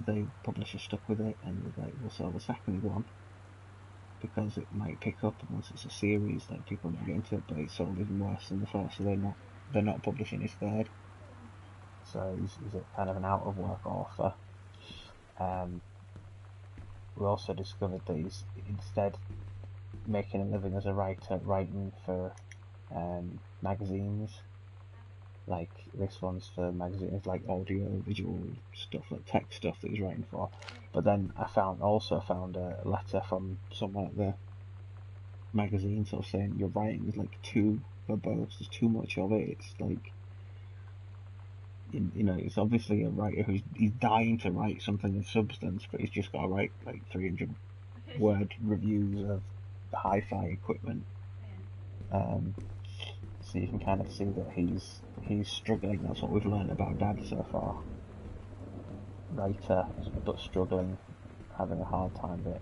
A: the publisher stuck with it and was like, we'll sell the second one because it might pick up, and once it's a series, like people might get into it. But it sold even worse than the first, so they're not publishing his third. So he's a kind of an out of work author. We also discovered that he's instead making a living as a writer, writing for magazines. Like this one's for magazines, like audio, visual stuff, like tech stuff that he's writing for. But then I also found a letter from someone at the magazine sort of saying your writing is like too verbose, there's too much of it. It's like, you know, it's obviously a writer he's dying to write something of substance, but he's just got to write like 300 word reviews of hi-fi equipment. So you can kind of see that he's struggling. That's what we've learned about Dad so far. Writer, but struggling, having a hard time with it.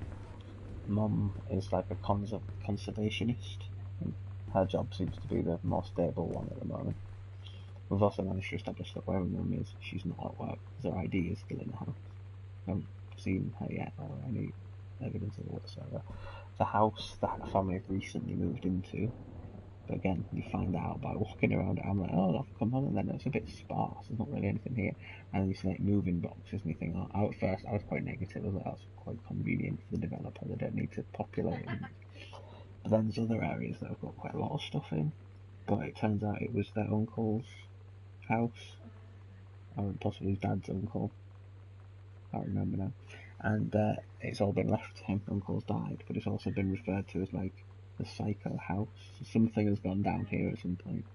A: Mum is like a conservationist, and her job seems to be the more stable one at the moment. We've also managed to establish that wherever Mum is, she's not at work, because her ID is still in the house. I haven't seen her yet, or any evidence of it whatsoever. The house that family have recently moved into, but again, you find out by walking around it. I'm like, oh, I've come home, and then it's a bit sparse. There's not really anything here. And then you see like moving boxes, and you think, oh, at first I was quite negative. I was like, that's quite convenient for the developer. They don't need to populate it. But then there's other areas that have got quite a lot of stuff in. But it turns out it was their uncle's house, or possibly his dad's uncle. I can't remember now. And it's all been left to him. Uncle's died, but it's also been referred to as like the psycho house. So something has gone down here at some point.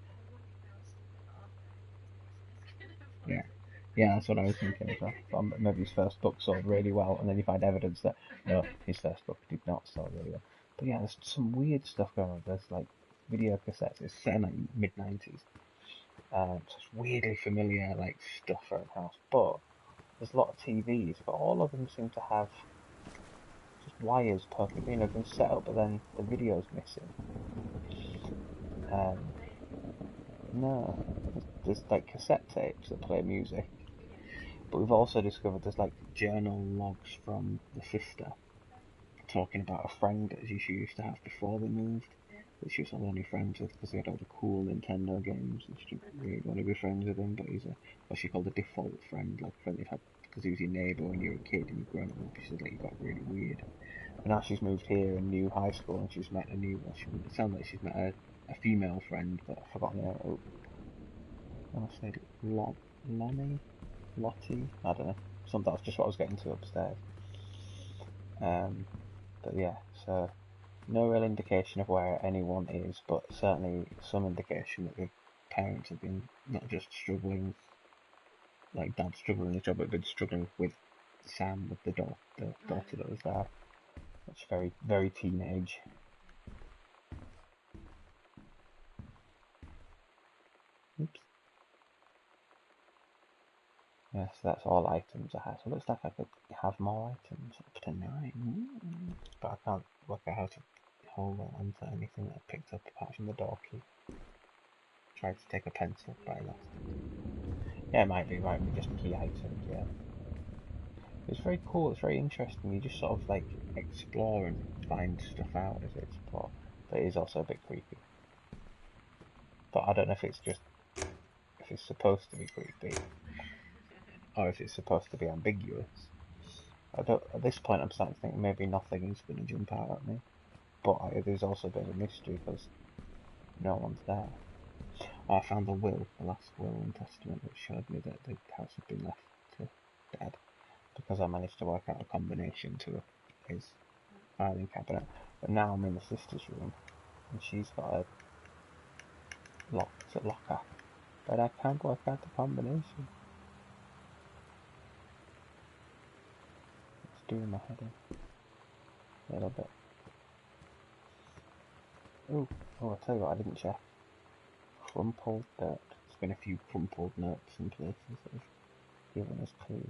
A: Yeah, that's what I was thinking as well. Maybe his first book sold really well, and then you find evidence that no, his first book did not sell really well. But yeah, there's some weird stuff going on. There's like video cassettes. It's set in like mid-90s. So it's weirdly familiar like stuff around the house. But there's a lot of TVs, but all of them seem to have just wires poking. You know, been set up, but then the video's missing. No, there's like cassette tapes that play music. But we've also discovered there's like journal logs from the sister talking about a friend that she used to have before they moved, that she was only friends with because he had all the cool Nintendo games, and she didn't really want to be friends with him. But he's what she called a default friend, like a friend you've had because he was your neighbour when you were a kid and you've grown up. She said like you got really weird. And now she's moved here in new high school and she's met a new. Well, it sounds like she's met a female friend, but I've forgotten her. I want to say Lottie? I don't know. That's just what I was getting to upstairs. But yeah, so no real indication of where anyone is, but certainly some indication that the parents have been not just struggling, like Dad struggling in his job, but been struggling with Sam, with the daughter that was there. That's very, very teenage. Oops. Yeah, so that's all items I have. So it looks like I could have more items, up to 9. But I can't work out how to hold on to anything that I picked up apart from the door key. Tried to take a pencil, but I lost it. Yeah, it might be just key items, yeah. It's very cool, it's very interesting. You just sort of like explore and find stuff out as it's explore. But it is also a bit creepy. But I don't know if it's just if it's supposed to be creepy or if it's supposed to be ambiguous. At this point, I'm starting to think maybe nothing is going to jump out at me. But there's also a bit of a mystery because no one's there. I found the last will and testament, which showed me that the house had been left to Dad because I managed to work out a combination to his filing cabinet. But now I'm in the sister's room and she's got a locker, but I can't work out the combination. It's doing my head in a little bit. Oh, I'll tell you what, I didn't check. Crumpled dirt. There's been a few crumpled notes in places that have given us clues.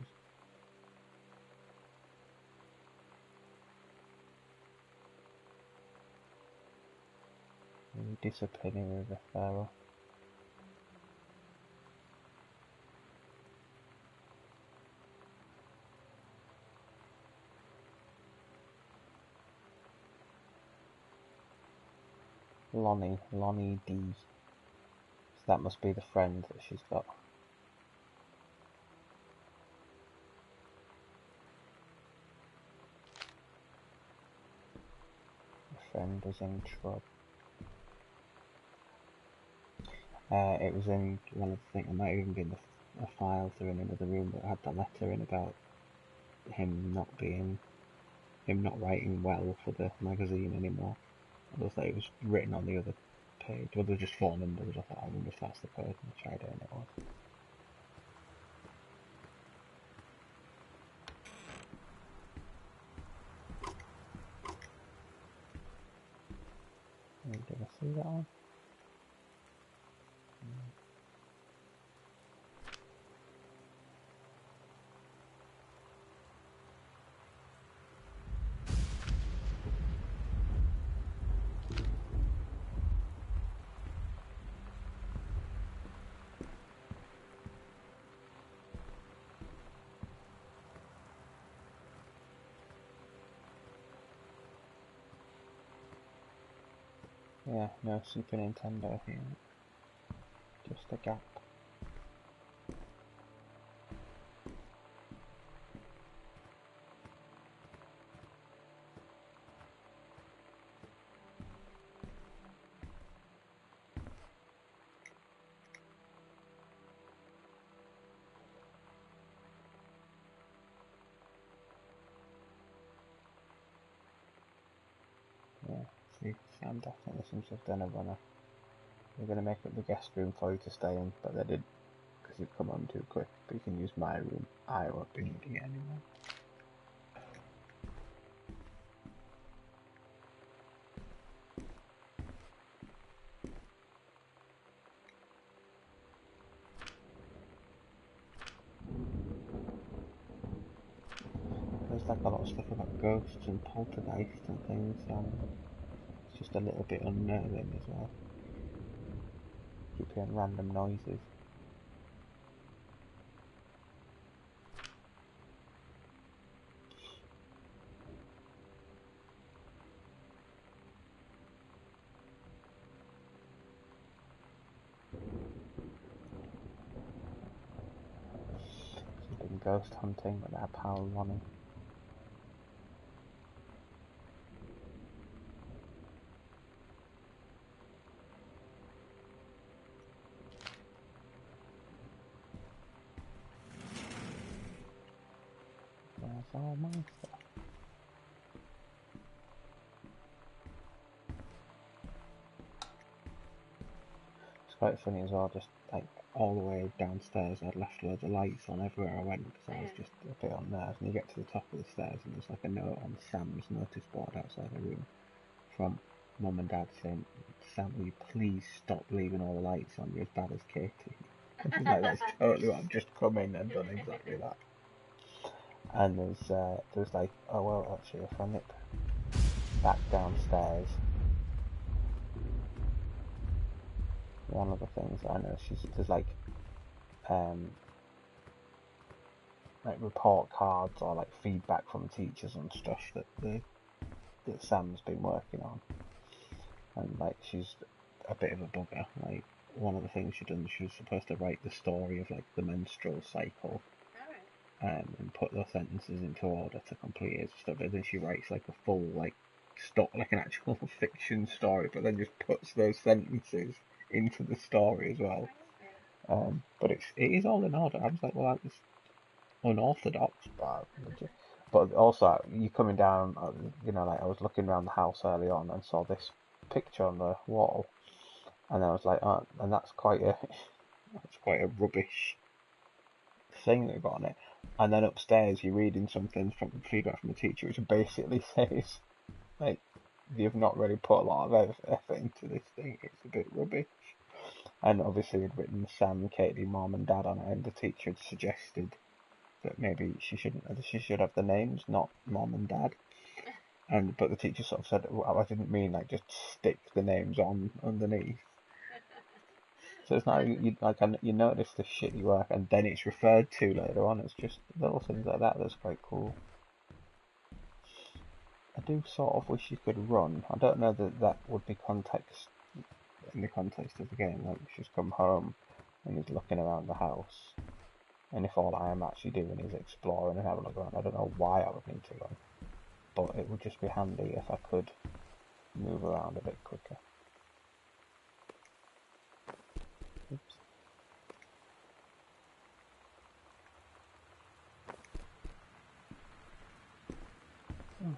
A: The disciplinary referral. Lonnie D. So that must be the friend that she's got. The friend was in trouble. It was in one of the things, it might have even been a file through in another room that had the letter in about him not writing well for the magazine anymore. It looks like it was written on the other page. Well, there were just 4 numbers. I thought, I wonder if that's the person I tried it and it was. Did I see that one? Yeah, no Super Nintendo here. Just a gap. Yeah, see, Sam definitely seems to have done a runner. We're going to make up the guest room for you to stay in, but they did, because you've come on too quick. But you can use my room. I won't be needing it anymore. There's like a lot of stuff about ghosts and poltergeists and things. It's just a little bit unnerving as well. Keep hearing random noises. She's been ghost hunting with our pal Ronnie. There's all my stuff. It's quite funny as well, just like all the way downstairs I'd left loads of lights on everywhere I went because I was just a bit on nerves, and you get to the top of the stairs and there's like a note on Sam's notice board outside the room from Mum and Dad saying, Sam, will you please stop leaving all the lights on, you're as bad as Katie. And she's like, that's totally what I've just come in and done exactly that. And there's like, oh well, actually if I nip back downstairs, one of the things I know, there's like report cards or like feedback from teachers and stuff that Sam's been working on, and like she's a bit of a bugger. Like one of the things she done, she was supposed to write the story of like the menstrual cycle, and put those sentences into order to complete it and stuff. But then she writes like a full like like an actual fiction story, but then just puts those sentences into the story as well. But it is all in order. I was like, well, that's unorthodox, but also you coming down, like I was looking around the house early on and saw this picture on the wall, and I was like, oh, and that's quite a that's quite a rubbish thing they've got on it. And then upstairs you're reading something from feedback from the teacher which basically says like you've not really put a lot of effort into this thing, it's a bit rubbish. And obviously he'd written Sam, Katie, Mom and Dad on it, and the teacher had suggested that maybe she should have the names, not Mom and Dad. But the teacher sort of said, well, I didn't mean like just stick the names on underneath. So it's not you notice the shitty work and then it's referred to later on. It's just little things like that that's quite cool. I do sort of wish you could run. I don't know that would be context in the context of the game. Like she's come home and he's looking around the house, and if all I am actually doing is exploring and having a look around, I don't know why I would need to run, but it would just be handy if I could move around a bit quicker. Oops. Oh.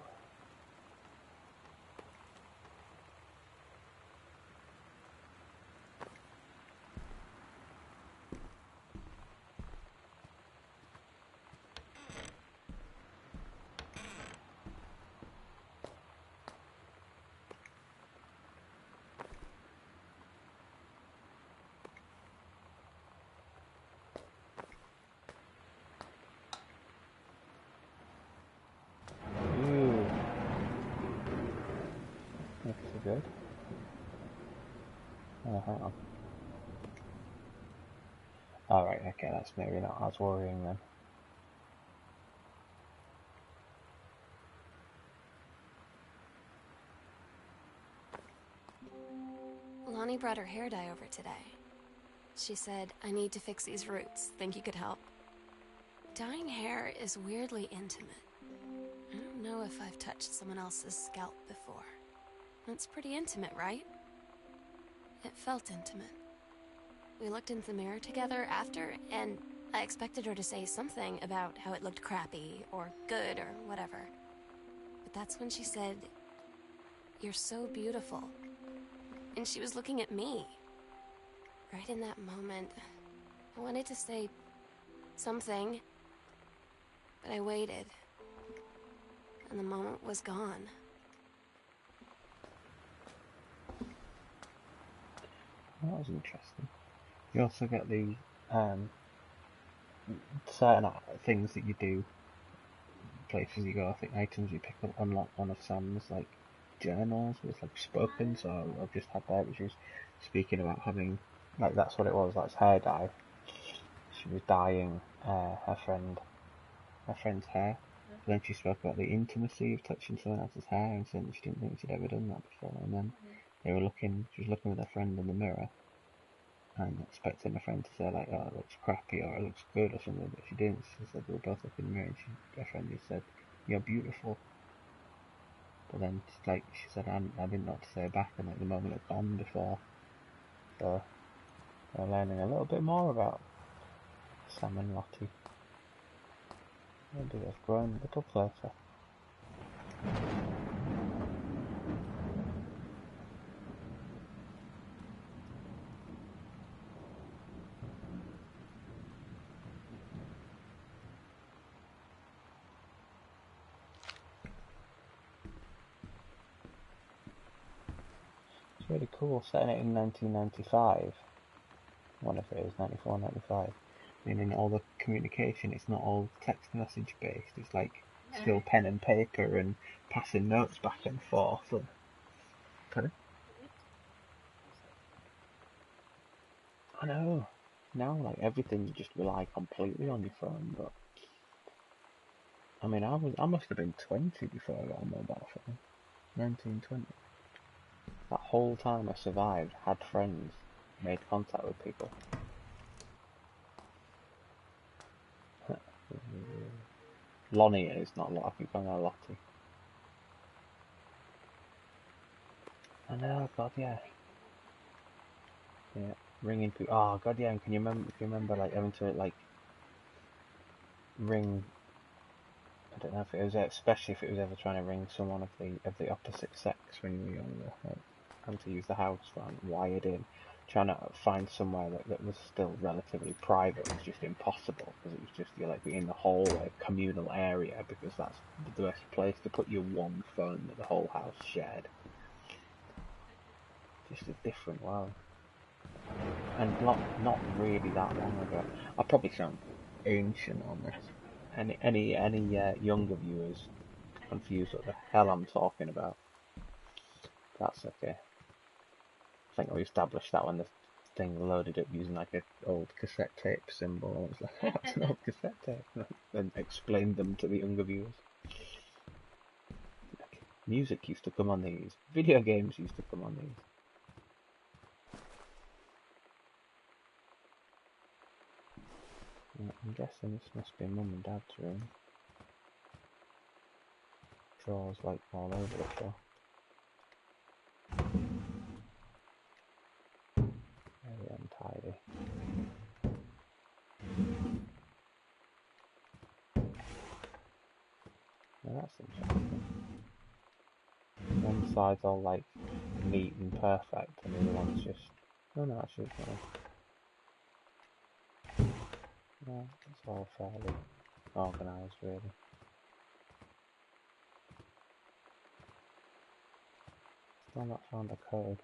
A: Ooh. That's good. Oh, hang on. Alright, okay, that's maybe not as worrying then.
C: Lonnie brought her hair dye over today. She said, I need to fix these roots. Think you could help? Dyeing hair is weirdly intimate. I don't know if I've touched someone else's scalp before. It's pretty intimate, right? It felt intimate. We looked into the mirror together after, and I expected her to say something about how it looked crappy or good or whatever. But that's when she said, "You're so beautiful." And she was looking at me. Right in that moment, I wanted to say something, but I waited. And the moment was gone.
A: That was interesting. You also get the certain things that you do, places you go. I think items you pick up unlock one of Sam's like journals with like spoken. So I've just had that, which was speaking about having like that's what it was. That's hair dye. She was dyeing her friend's hair. So then she spoke about the intimacy of touching someone else's hair and saying that she didn't think she'd ever done that before. And then she was looking with her friend in the mirror and expecting her friend to say like, oh, it looks crappy or it looks good or something, but she didn't. She said they were both looking in the mirror and her friend just said, you're beautiful. But then like she said, I didn't know what to say back, and like the moment had gone before. So we're learning a little bit more about Sam and Lottie. Maybe they've grown a little closer. It's really cool, setting it in 1995, whatever it is, 94, 95. Meaning all the communication, it's not all text message based, it's like still pen and paper and passing notes back and forth. And... Pardon? I know. Now, like everything, you just rely completely on your phone. But I mean, I must have been 20 before I got a mobile phone. 19, 20. That whole time I survived, had friends, made contact with people. Lonnie is not Lottie. I keep calling her Lottie. I know, God, yeah. Yeah, ringing people. Oh, God, yeah. And can you remember like having to like ring? I don't know if it was, especially if it was ever trying to ring someone of the opposite sex when you were younger. Like, having to use the house phone wired in, trying to find somewhere that was still relatively private was just impossible because it was just you're like in the hallway, communal area, because that's the best place to put your one phone that the whole house shared. Just a different world. And not really that long ago. I probably sound ancient on this. Any younger viewers confused what the hell I'm talking about? That's okay. I think we established that when the thing loaded up using like an old cassette tape symbol. I was like, oh, it's an old cassette tape. And explained them to the younger viewers. Like, music used to come on these. Video games used to come on these. I'm guessing this must be Mum and Dad's room. Drawers like all over the floor. Very untidy. Now that's interesting. One side's all like neat and perfect, and the other one's just. Oh no, actually it's not. No, it's all fairly organised, really. Still not found a code.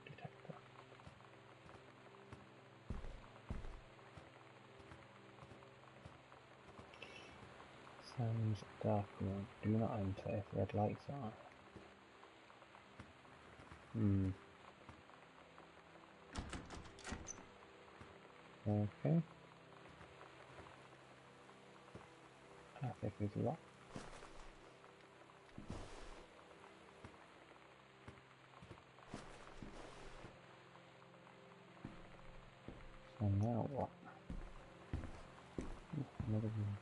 A: Detector. Sounds dark room. Do not enter if red lights are. Okay. I think it's locked. So now what? Another room.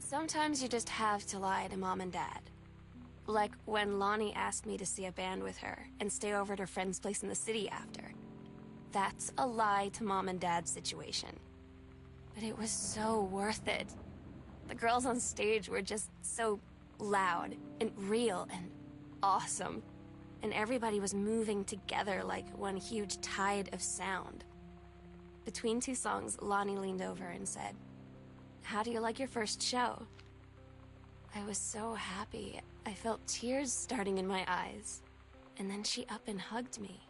C: Sometimes you just have to lie to Mom and Dad. Like when Lonnie asked me to see a band with her and stay over at her friend's place in the city after. That's a lie to Mom and Dad's situation. but it was so worth it. The girls on stage were just so loud and real and awesome. And everybody was moving together like one huge tide of sound. Between two songs, Lonnie leaned over and said, "How do you like your first show?" I was so happy. I felt tears starting in my eyes. And then she up and hugged me.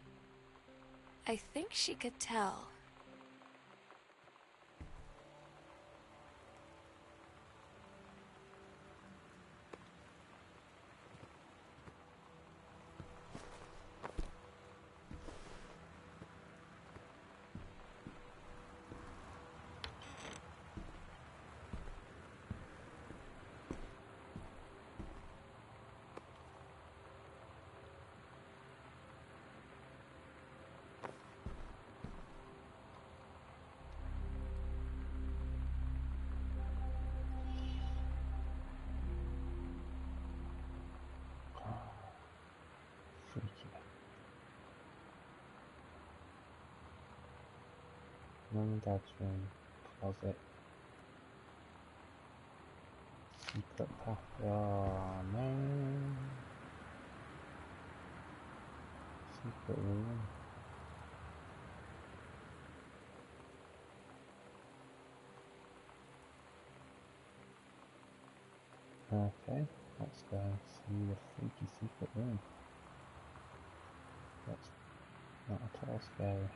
C: I think she could tell.
A: Freaky. Mum and Dad's room, closet, secret path. Oh man. Secret room. Okay, let's go and see the freaky secret room. That's not at all scary.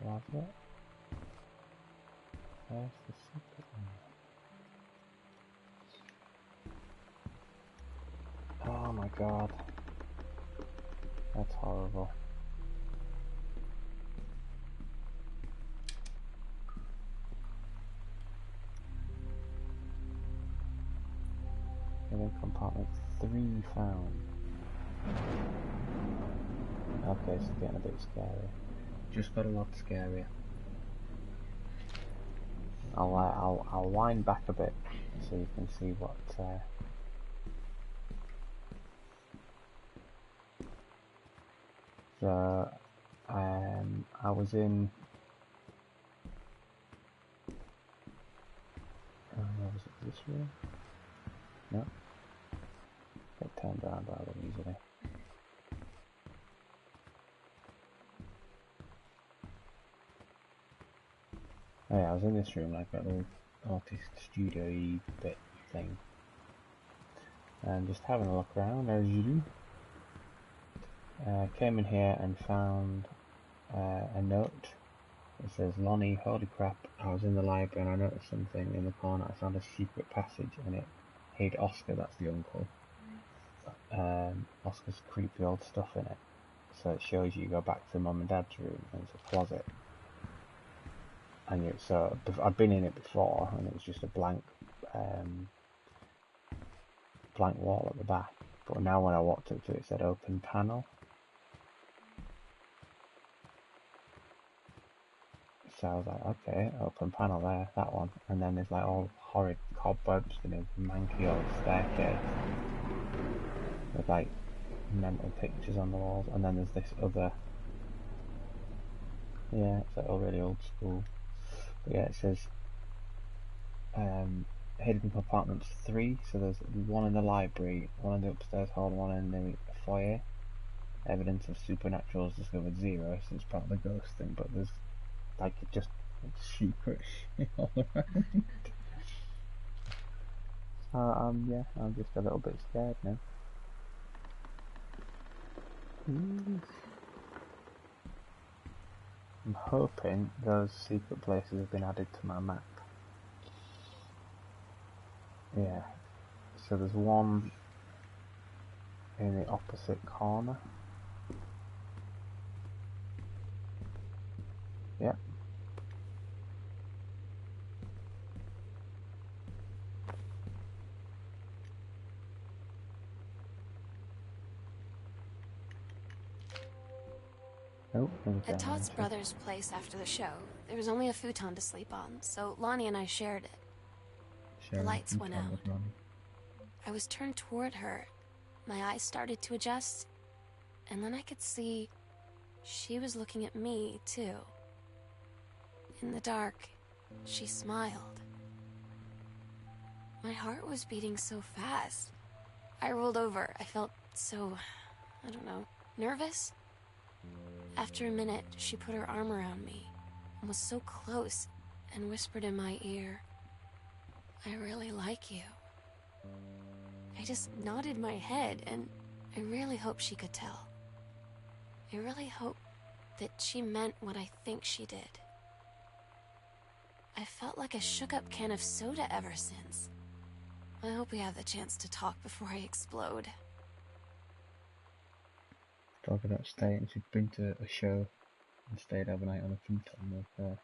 A: Closet. Where's the secret room? Oh my god. That's horrible. And then compartment 3 found. Okay, it's getting a bit scary. Just got a lot scarier. I'll wind back a bit so you can see what. So I was in. Was it this room? No. Get turned around rather easily. Oh yeah, I was in this room, like that little artist studio-y bit thing. And just having a look around, as you do. Came in here and found a note. It says, "Lonnie, holy crap, I was in the library and I noticed something in the corner. I found a secret passage and it hid Oscar," that's the uncle. Oscar's creepy old stuff in it. So it shows you go back to Mum and Dad's room and it's a closet. And so I'd been in it before and it was just a blank wall at the back. But now when I walked up to it, it said open panel. So I was like, okay, open panel there, that one. And then there's like all horrid cobwebs and a manky old staircase with like mental pictures on the walls. And then there's this other, yeah, it's like all really old school. But yeah, it says hidden compartments 3. So there's one in the library, one in the upstairs hall, one in the foyer. Evidence of supernaturals discovered 0, so it's part of the ghost thing, but there's like just secret shit all around. So yeah, I'm just a little bit scared now. I'm hoping those secret places have been added to my map. Yeah, so there's one in the opposite corner. Yep. Oh, okay.
C: At Todd's brother's place after the show, there was only a futon to sleep on, so Lonnie and I shared it. The lights went out. I was turned toward her. My eyes started to adjust, and then I could see she was looking at me, too. In the dark, she smiled. My heart was beating so fast. I rolled over. I felt so, I don't know, nervous. After a minute, she put her arm around me and was so close and whispered in my ear, "I really like you." I just nodded my head, and I really hope she could tell. I really hope that she meant what I think she did. I felt like a shook-up can of soda ever since. I hope we have the chance to talk before I explode.
A: Talking about staying, she'd been to a show and stayed overnight on a futon with her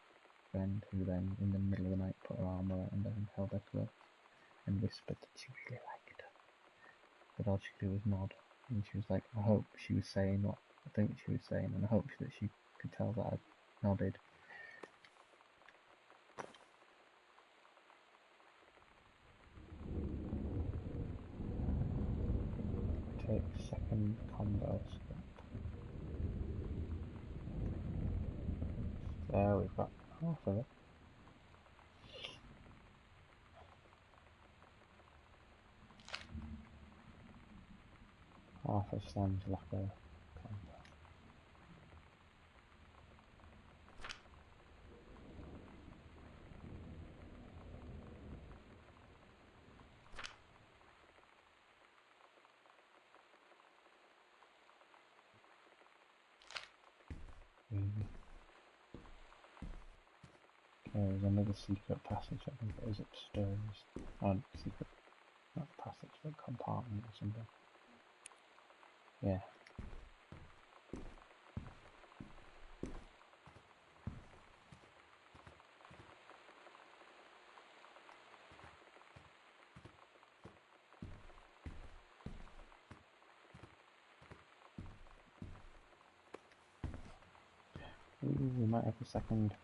A: friend, who then, in the middle of the night, put her arm around her and held her close and whispered that she really liked her. But all she could do was nod, and she was like, I hope she was saying what I think she was saying, and I hope that she could tell that I nodded. Take second combo script. There we've got half of it. Half of sounds like a combo. Okay, there's another secret passage, I think it is upstairs. Oh, secret, not passage, but compartment or something. Yeah. Ooh, we might have a second.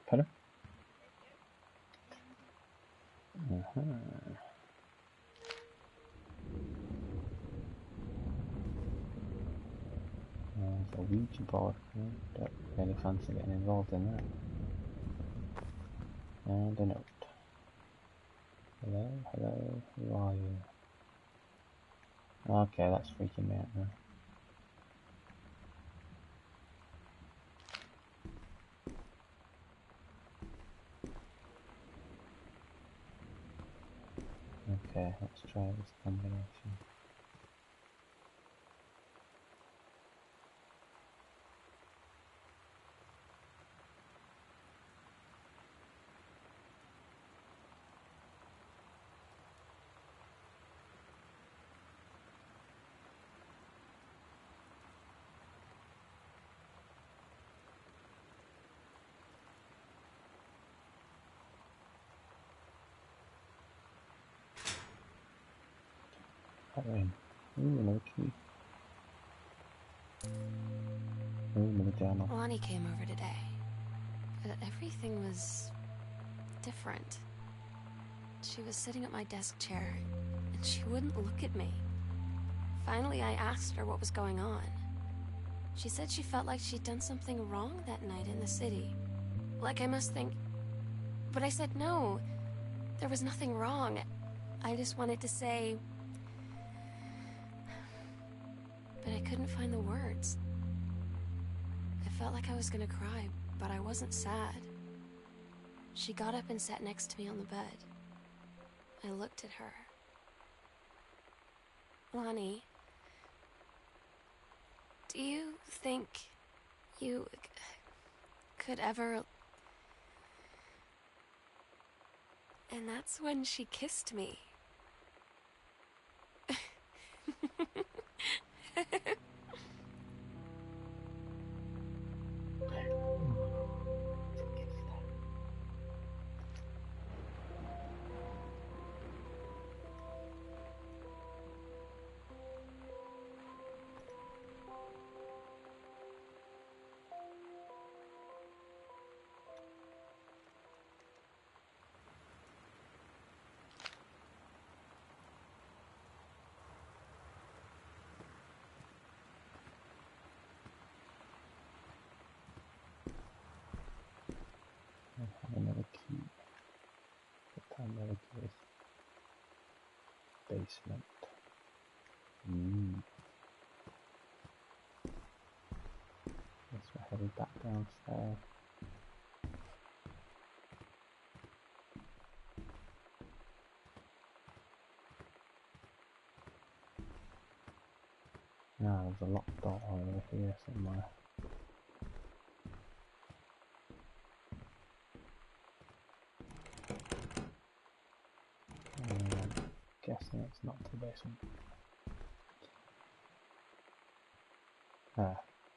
A: Pardon? There's a Ouija board. Don't really fancy getting involved in that. And a note. Hello, hello, who are you? Okay, that's freaking me out now. Okay, let's try this combination. Ooh, another key. Ooh, another journal.
C: Lonnie came over today. Everything was different. She was sitting at my desk chair, and she wouldn't look at me. Finally, I asked her what was going on. She said she felt like she'd done something wrong that night in the city. Like I must think... But I said no. There was nothing wrong. I just wanted to say... But I couldn't find the words. I felt like I was gonna cry, but I wasn't sad. She got up and sat next to me on the bed. I looked at her. Lonnie, do you think you could ever... And that's when she kissed me.
A: Another key. What time another key is? Basement. Guess we're headed back downstairs. Now there's a locked door over here somewhere. Guessing it's not to the basement.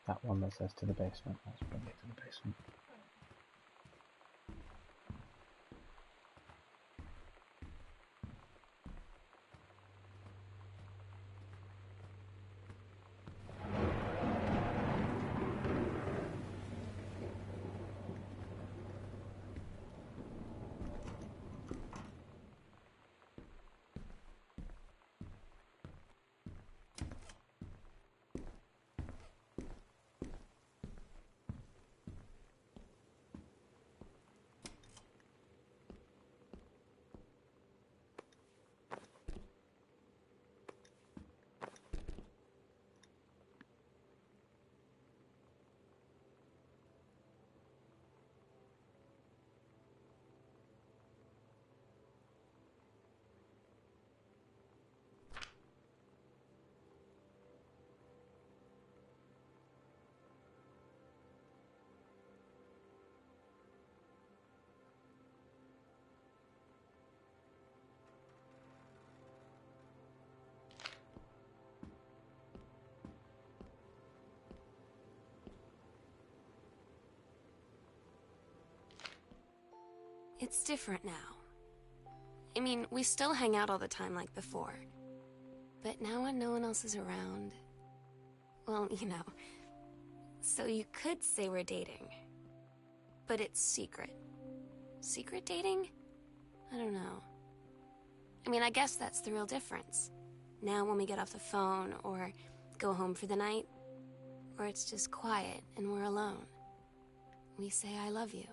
A: That one that says to the basement, that's probably to the basement.
C: It's different now. I mean, we still hang out all the time like before. But now when no one else is around... Well, you know. So you could say we're dating. But it's secret. Secret dating? I don't know. I mean, I guess that's the real difference. Now when we get off the phone, or go home for the night, or it's just quiet and we're alone, we say I love you.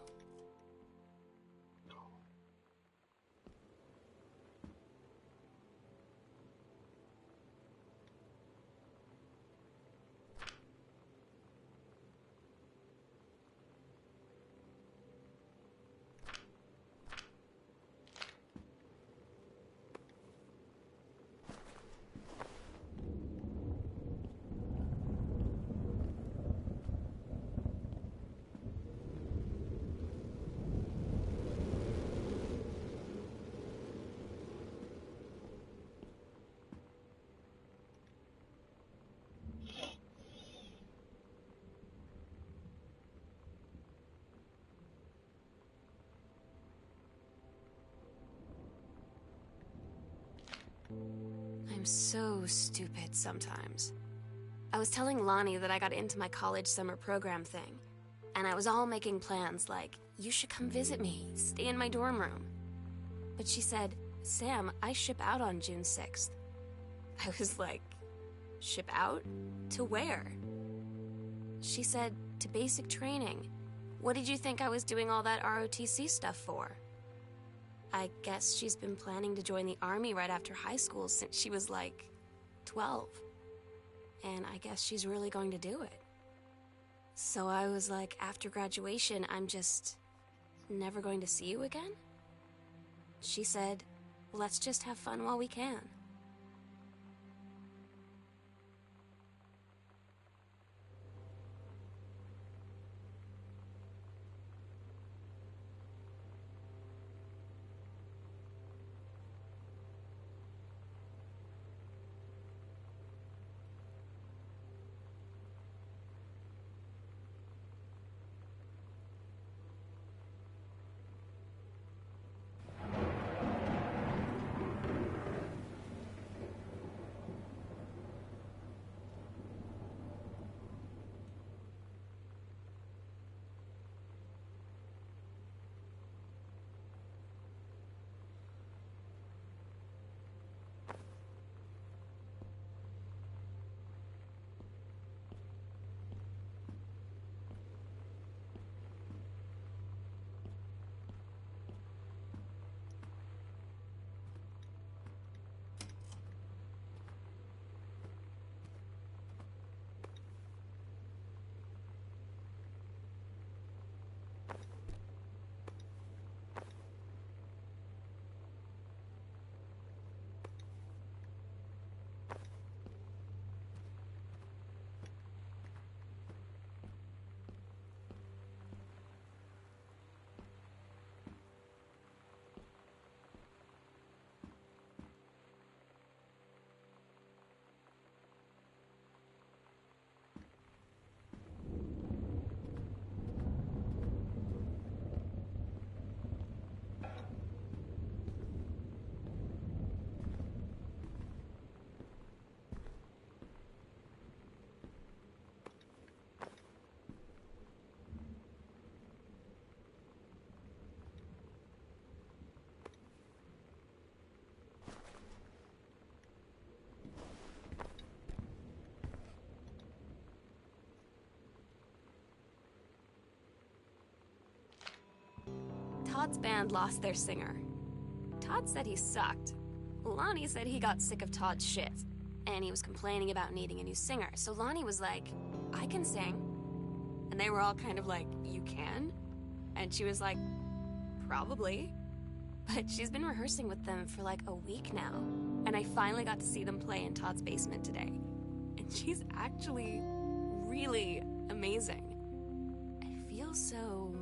C: I'm so stupid sometimes. I was telling Lonnie that I got into my college summer program thing, and I was all making plans like, you should come visit me, stay in my dorm room. But she said, Sam, I ship out on June 6th. I was like, ship out? To where? She said, to basic training. What did you think I was doing all that ROTC stuff for? I guess she's been planning to join the army right after high school since she was like 12. And I guess she's really going to do it. So I was like, after graduation, I'm just never going to see you again? She said, let's just have fun while we can. Todd's band lost their singer. Todd said he sucked. Lonnie said he got sick of Todd's shit, and he was complaining about needing a new singer. So Lonnie was like, I can sing. And they were all kind of like, you can? And she was like, probably. But she's been rehearsing with them for like a week now. And I finally got to see them play in Todd's basement today. And she's actually really amazing. I feel so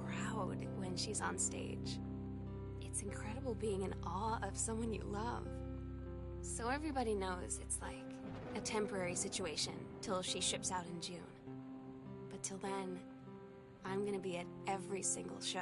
C: proud when she's on stage. It's incredible being in awe of someone you love. So everybody knows it's like a temporary situation till she ships out in June. But till then, I'm gonna be at every single show.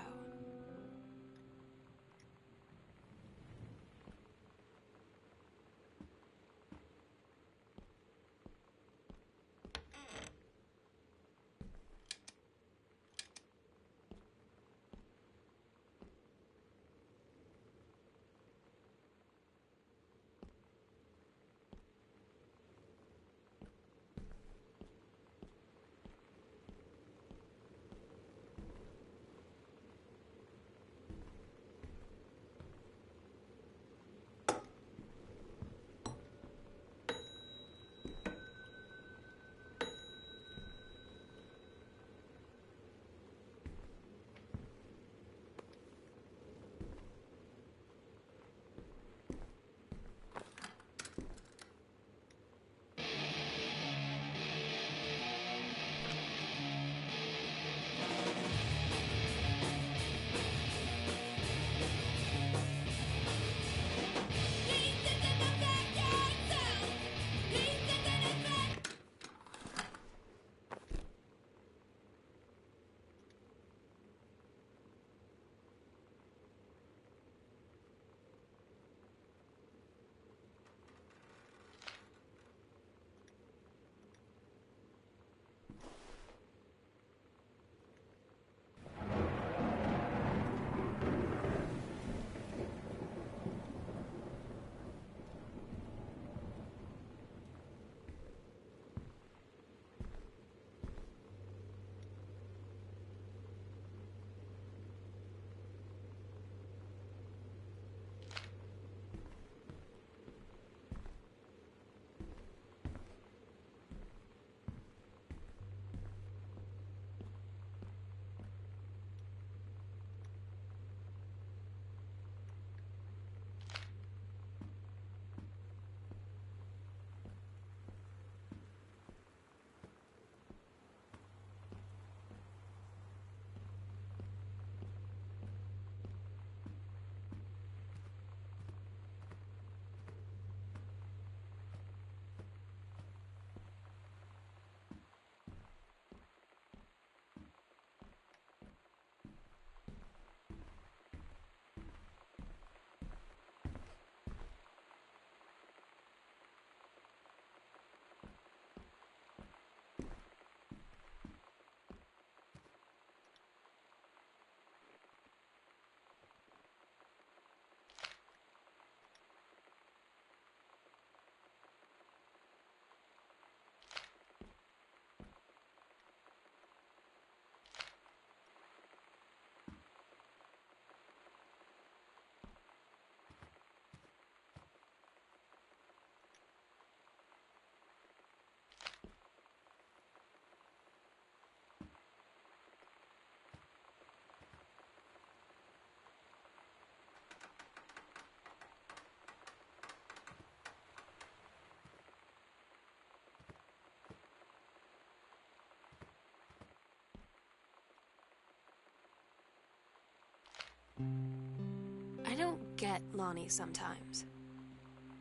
C: I don't get Lonnie sometimes.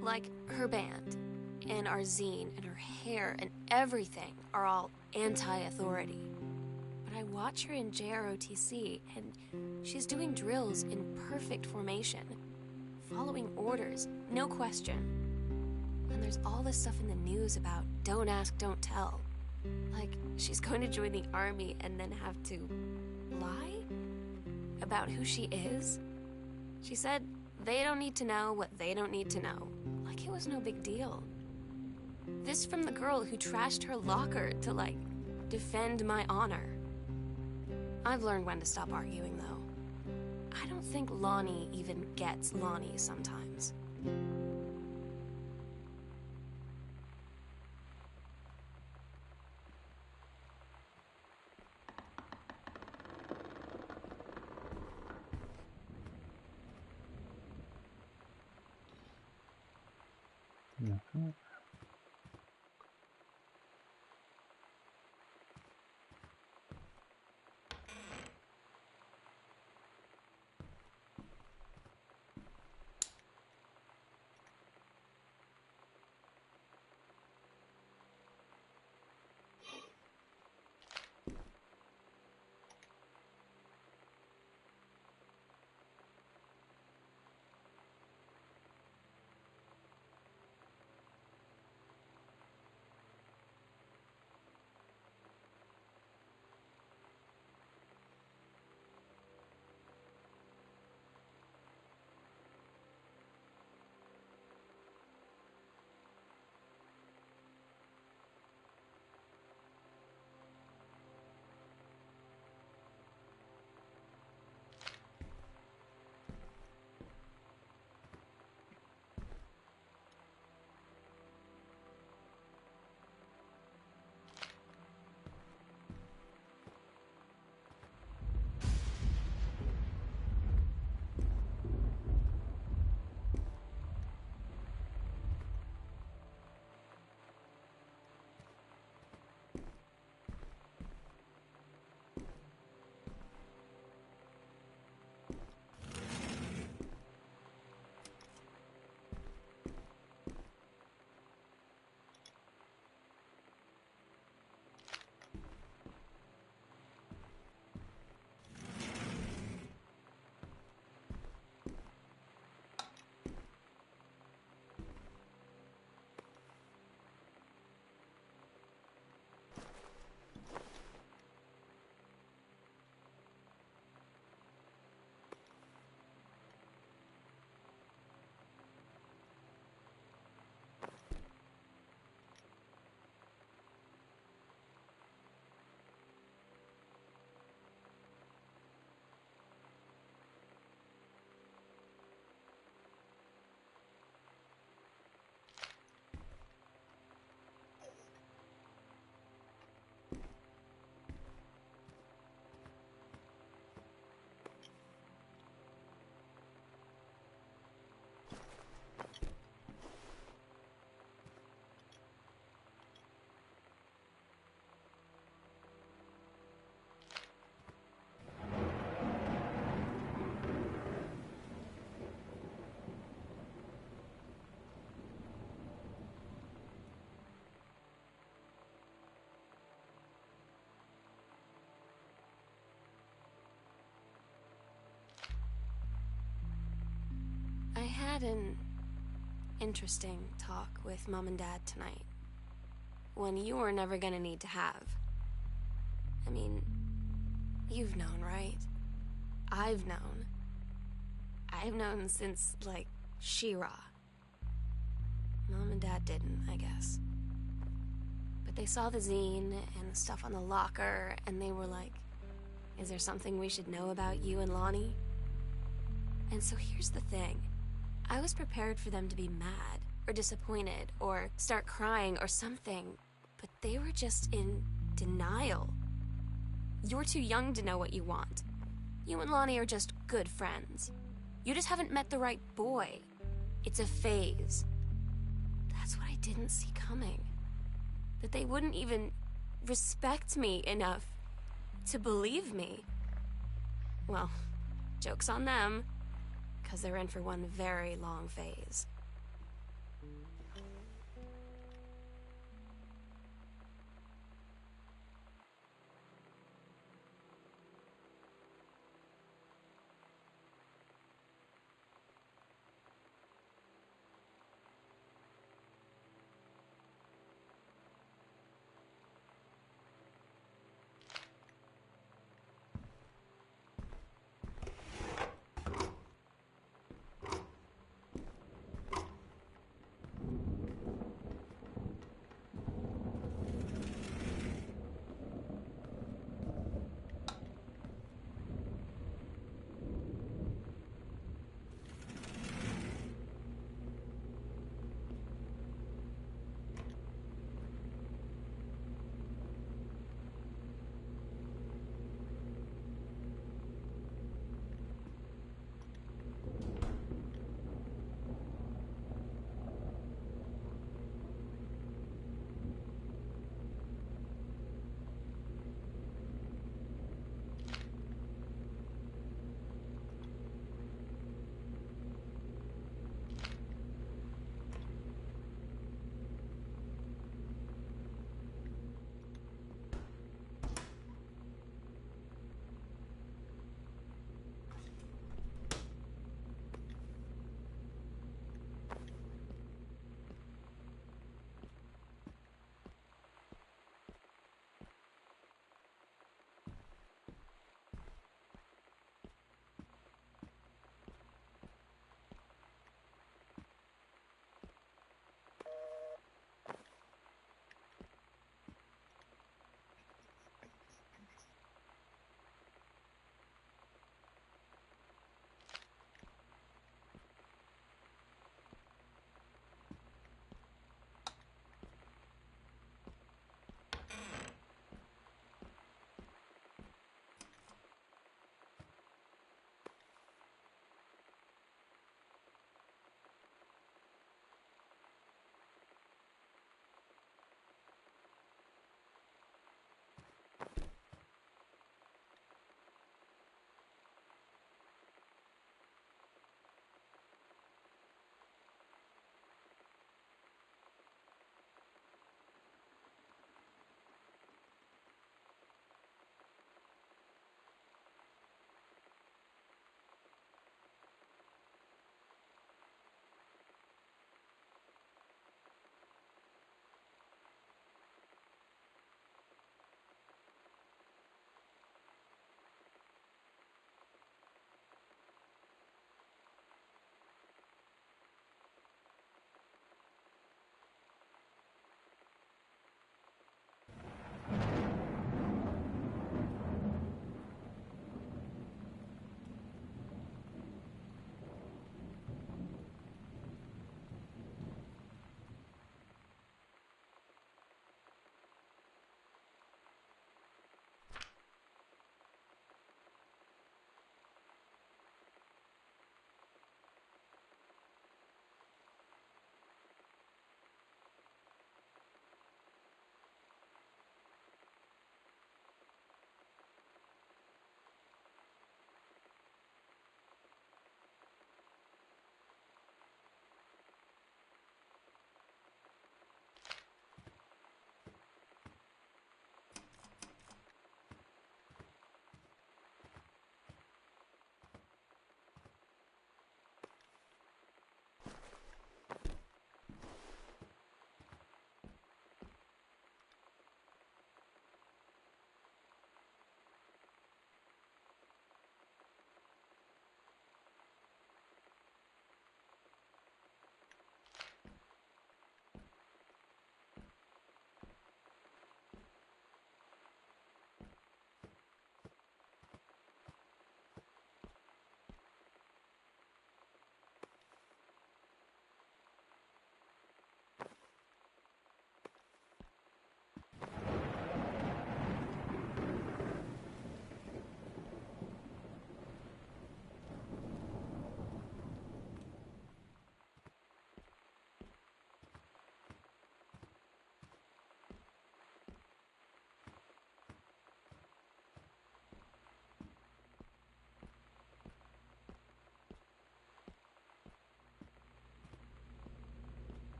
C: Like, her band, and our zine, and her hair, and everything are all anti-authority. But I watch her in JROTC, and she's doing drills in perfect formation, following orders, no question. And there's all this stuff in the news about don't ask, don't tell. Like, she's going to join the army and then have to lie about who she is. She said they don't need to know what they don't need to know. Like it was no big deal. This from the girl who trashed her locker to, like, defend my honor. I've learned when to stop arguing, though. I don't think Lonnie even gets Lonnie sometimes.
A: Mhm.
C: I had an interesting talk with Mom and Dad tonight. One you were never gonna need to have. I mean, you've known, right? I've known. I've known since, like, She-Ra. Mom and Dad didn't, I guess. But they saw the zine and the stuff on the locker, and they were like, is there something we should know about you and Lonnie? And so here's the thing. I was prepared for them to be mad, or disappointed, or start crying, or something. But they were just in denial. You're too young to know what you want. You and Lonnie are just good friends. You just haven't met the right boy. It's a phase. That's what I didn't see coming. That they wouldn't even respect me enough to believe me. Well, joke's on them, because they're in for one very long phase.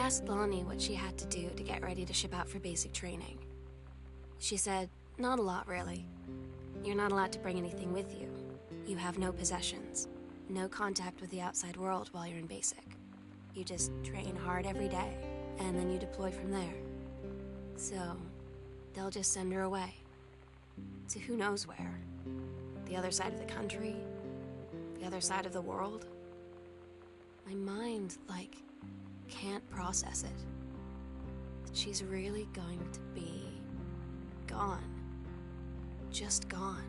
C: asked Lonnie what she had to do to get ready to ship out for basic training. She said, not a lot, really. You're not allowed to bring anything with you. You have no possessions, no contact with the outside world while you're in basic. You just train hard every day, and then you deploy from there. So, they'll just send her away. To who knows where. The other side of the country, the other side of the world. My mind, can't process it. That she's really going to be gone. Just gone.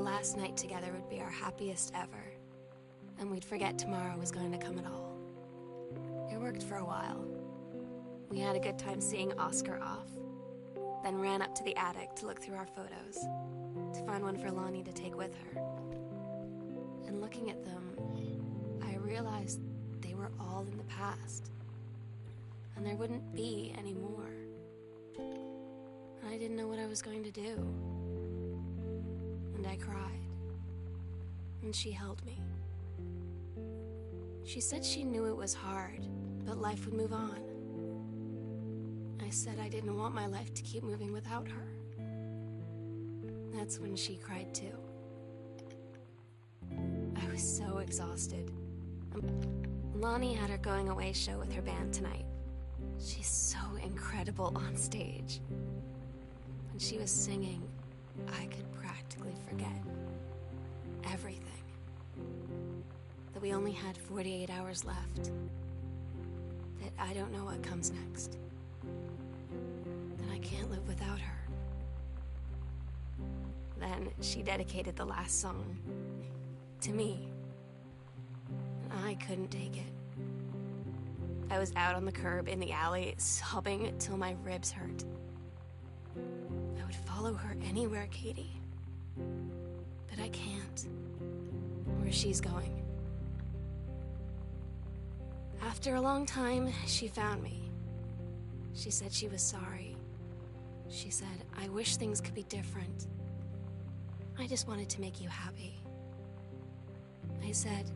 C: last night together would be our happiest ever, and we'd forget tomorrow was going to come at all. It worked for a while. We had a good time seeing Oscar off, then ran up to the attic to look through our photos, to find one for Lonnie to take with her. And looking at them, I realized they were all in the past, and there wouldn't be any more. And I didn't know what I was going to do. And I cried, and she held me. She said she knew it was hard, but life would move on. I said I didn't want my life to keep moving without her. That's when she cried too. I was so exhausted. Lonnie had her going away show with her band tonight. She's so incredible on stage. When she was singing, I could practically forget everything. That we only had 48 hours left. That I don't know what comes next. That I can't live without her. Then she dedicated the last song to me. And I couldn't take it. I was out on the curb in the alley, sobbing till my ribs hurt. I would follow her anywhere, Katie. But I can't. Where she's going. After a long time, she found me. She said she was sorry. She said, I wish things could be different. I just wanted to make you happy. I said,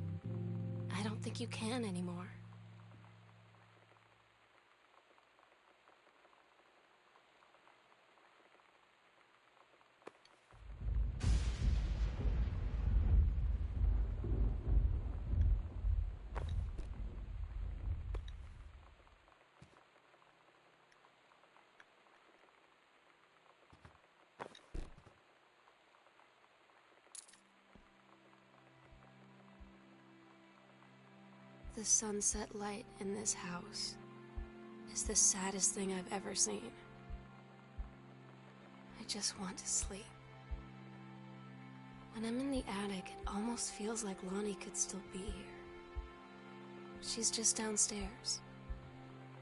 C: I don't think you can anymore. The sunset light in this house is the saddest thing I've ever seen. I just want to sleep. When I'm in the attic, it almost feels like Lonnie could still be here. She's just downstairs.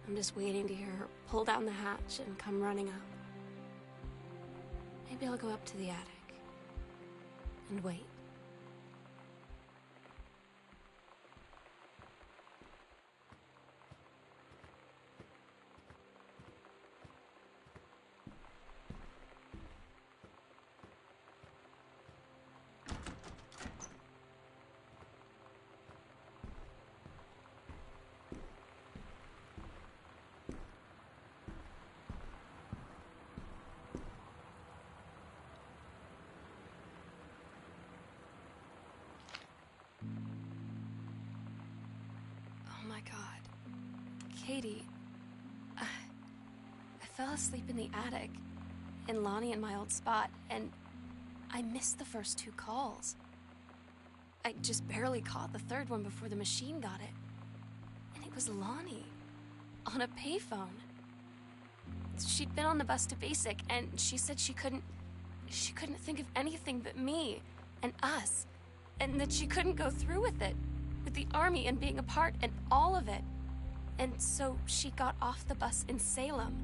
C: I'm just waiting to hear her pull down the hatch and come running up. Maybe I'll go up to the attic and wait. Oh my God. Katie, I fell asleep in the attic, in Lonnie and my old spot, and I missed the first 2 calls. I just barely caught the third one before the machine got it. And it was Lonnie, on a payphone. She'd been on the bus to Basic, and she said she couldn't think of anything but me and us, and that she couldn't go through with it, with the Army and being a part and all of it. And so she got off the bus in Salem.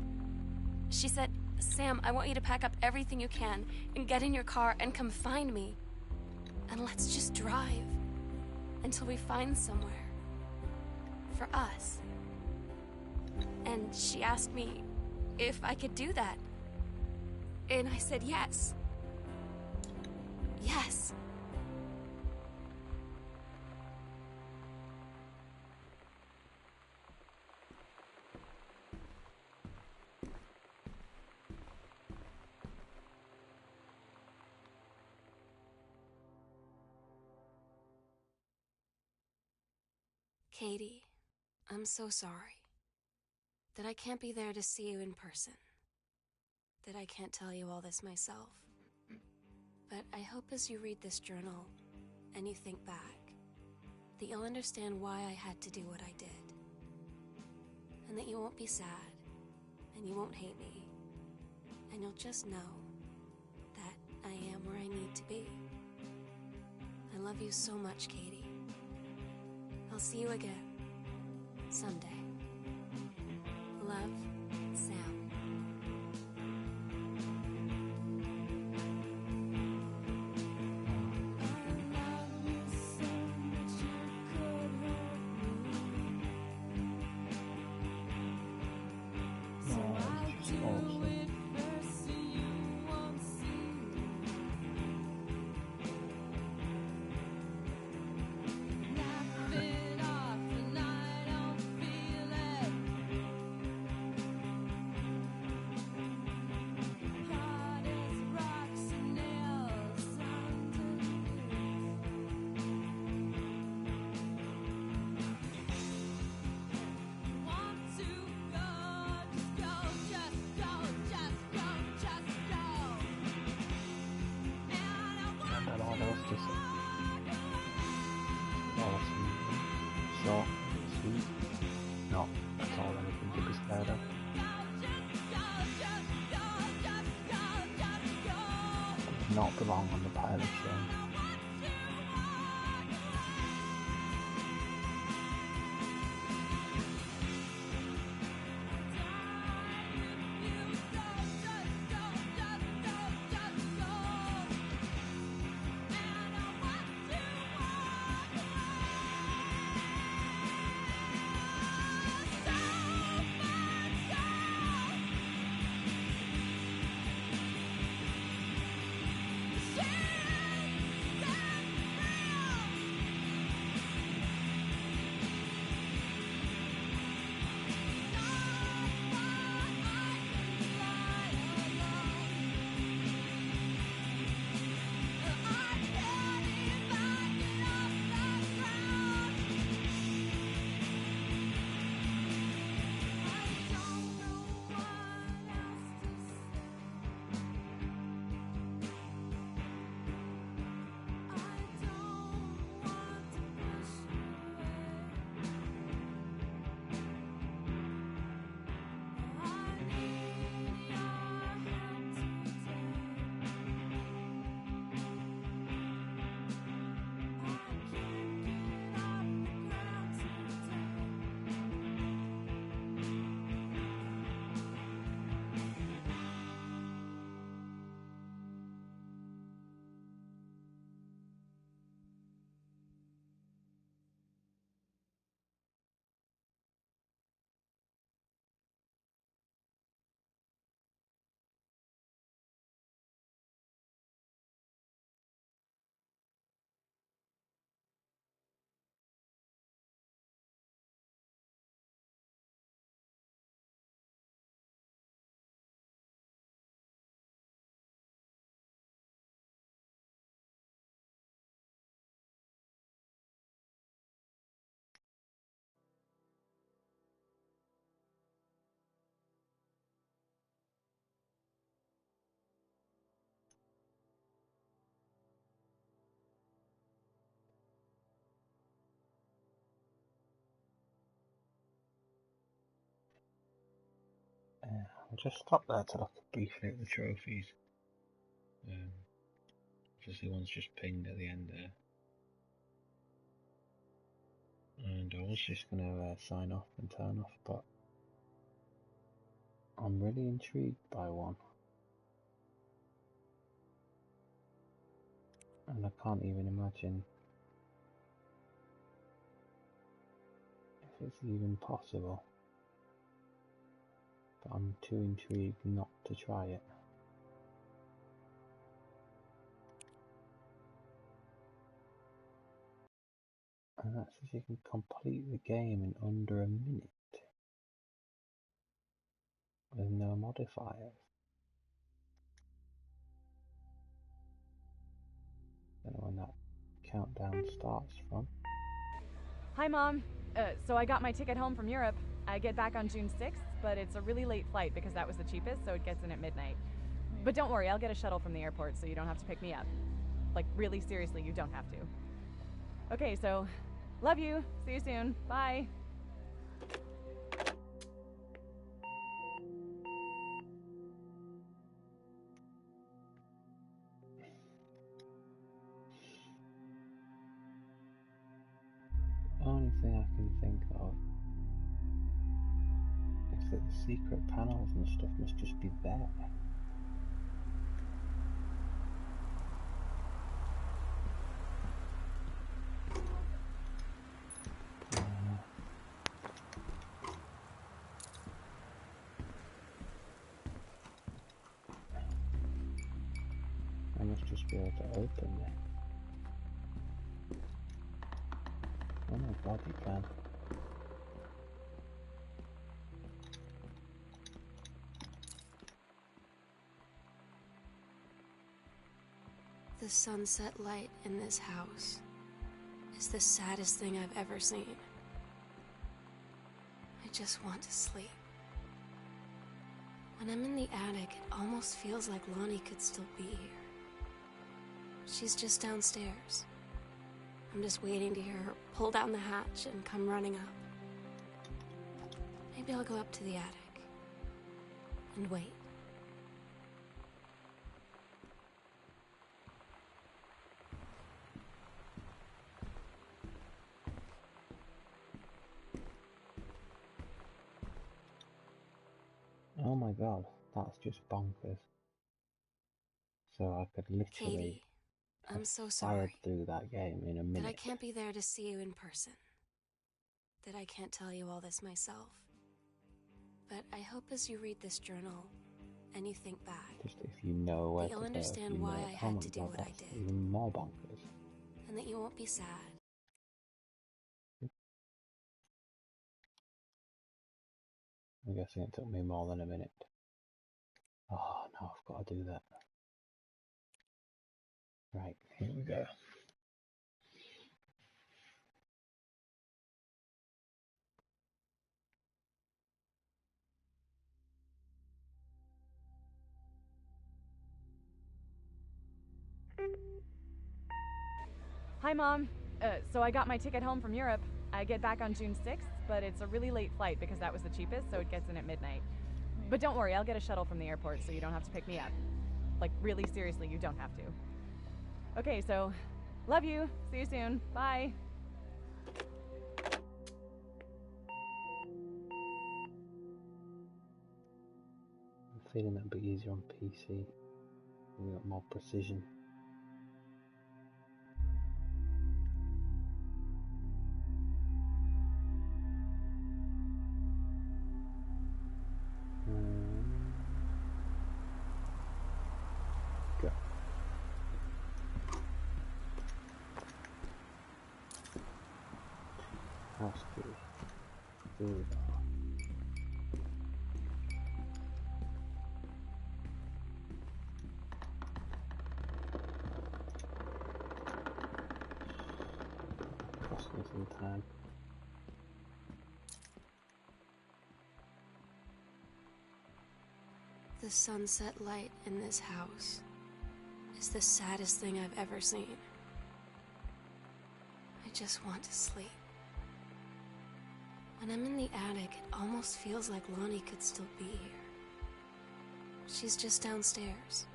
C: She said, Sam, I want you to pack up everything you can and get in your car and come find me. And let's just drive until we find somewhere for us. And she asked me if I could do that. And I said yes. Yes. Katie, I'm so sorry that I can't be there to see you in person, that I can't tell you all this myself. But I hope as you read this journal and you think back, that you'll understand why I had to do what I did, and that you won't be sad, and you won't hate me, and you'll just know that I am where I need to be. I love you so much, Katie. I'll see you again. Someday. Love, Sam.
A: Short, sweet, not at all anything to be scared of. Does not belong on the pile of shame. I'll just stop there to look briefly at the trophies. Obviously one's just pinged at the end there. And I was just going to sign off and turn off, but I'm really intrigued by one. And I can't even imagine if it's even possible. But I'm too intrigued not to try it. And that says you can complete the game in under a minute with no modifiers. Don't know when that countdown starts from.
B: Hi, Mom. So I got my ticket home from Europe. I get back on June 6th, but it's a really late flight because that was the cheapest, so it gets in at midnight. But don't worry, I'll get a shuttle from the airport so you don't have to pick me up. Like, really seriously, you don't have to. Okay, so, love you. See you soon. Bye.
A: thing I can think of is that the secret panels and stuff must just be there. I must just be able to open it. Oh my god, you can.
C: The sunset light in this house is the saddest thing I've ever seen. I just want to sleep. When I'm in the attic, it almost feels like Lonnie could still be here. She's just downstairs. I'm just waiting to hear her pull down the hatch and come running up. Maybe I'll go up to the attic and wait.
A: Oh my god, that's just bonkers. So I could literally
C: Katie, I'm
A: have
C: so
A: fired
C: sorry
A: through that game in a
C: that I
A: minute.
C: can't be there to see you in person, that I can't tell you all this myself. But I hope as you read this journal and you think back,
A: Just if you know where
C: that
A: to
C: you'll
A: go,
C: understand
A: you
C: why
A: know.
C: I
A: Oh
C: had
A: my
C: to do
A: god,
C: what I
A: that's
C: did,
A: even more bonkers.
C: and that you won't be sad.
A: I'm guessing it took me more than a minute. Oh no, I've got to do that. Right, here we go.
B: Hi, Mom. So I got my ticket home from Europe. I get back on June 6th, but it's a really late flight because that was the cheapest, so it gets in at midnight. But don't worry, I'll get a shuttle from the airport so you don't have to pick me up. Like, really, seriously, you don't have to. Okay, so, love you. See you soon. Bye.
A: I'm feeling that'd be easier on PC. We got more precision. Go. House key. Food. Cost me some time.
C: The sunset light in this house is the saddest thing I've ever seen. I just want to sleep. When I'm in the attic, it almost feels like Lonnie could still be here. She's just downstairs.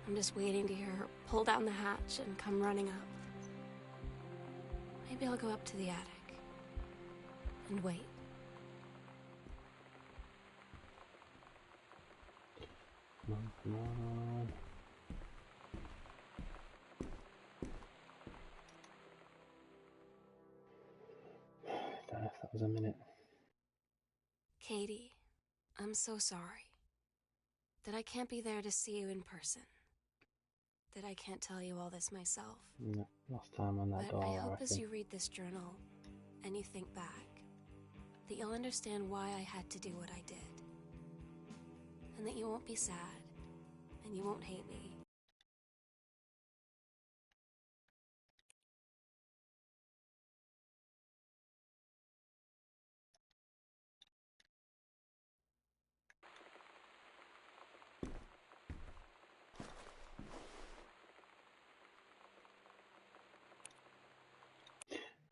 C: I'm just waiting to hear her pull down the hatch and come running up. Maybe I'll go up to the attic and wait.
A: Come on, come on. Don't know if that was a minute.
C: Katie, I'm so sorry that I can't be there to see you in person, that I can't tell you all this myself.
A: No, lost time on that
C: But I
A: door,
C: hope
A: I
C: as
A: reckon.
C: you read this journal and you think back, that you'll understand why I had to do what I did, and that you won't be sad, and you won't hate me.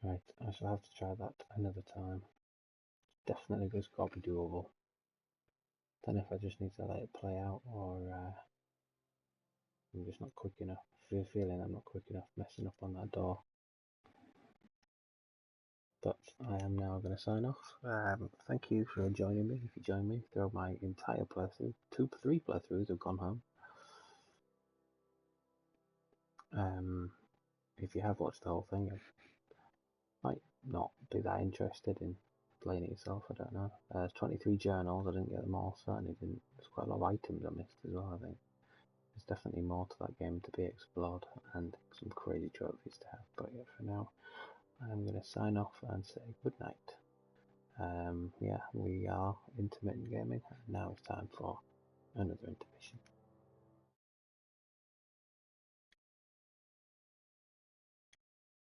A: Right, I shall have to try that another time. Definitely this got to be doable. Don't know if I just need to let it play out or I'm just not quick enough. I feel feeling I'm not quick enough messing up on that door. But I am now going to sign off. Thank you for joining me. If you join me through my entire playthrough, 3 playthroughs have gone home. If you have watched the whole thing, you might not be that interested in playing it yourself. I don't know. There's 23 journals. I didn't get them all. Certainly didn't. There's quite a lot of items I missed as well. I think there's definitely more to that game to be explored and some crazy trophies to have. But yeah, for now, I'm going to sign off and say good night. Yeah, we are Intermittent Gaming, and now it's time for another intermission.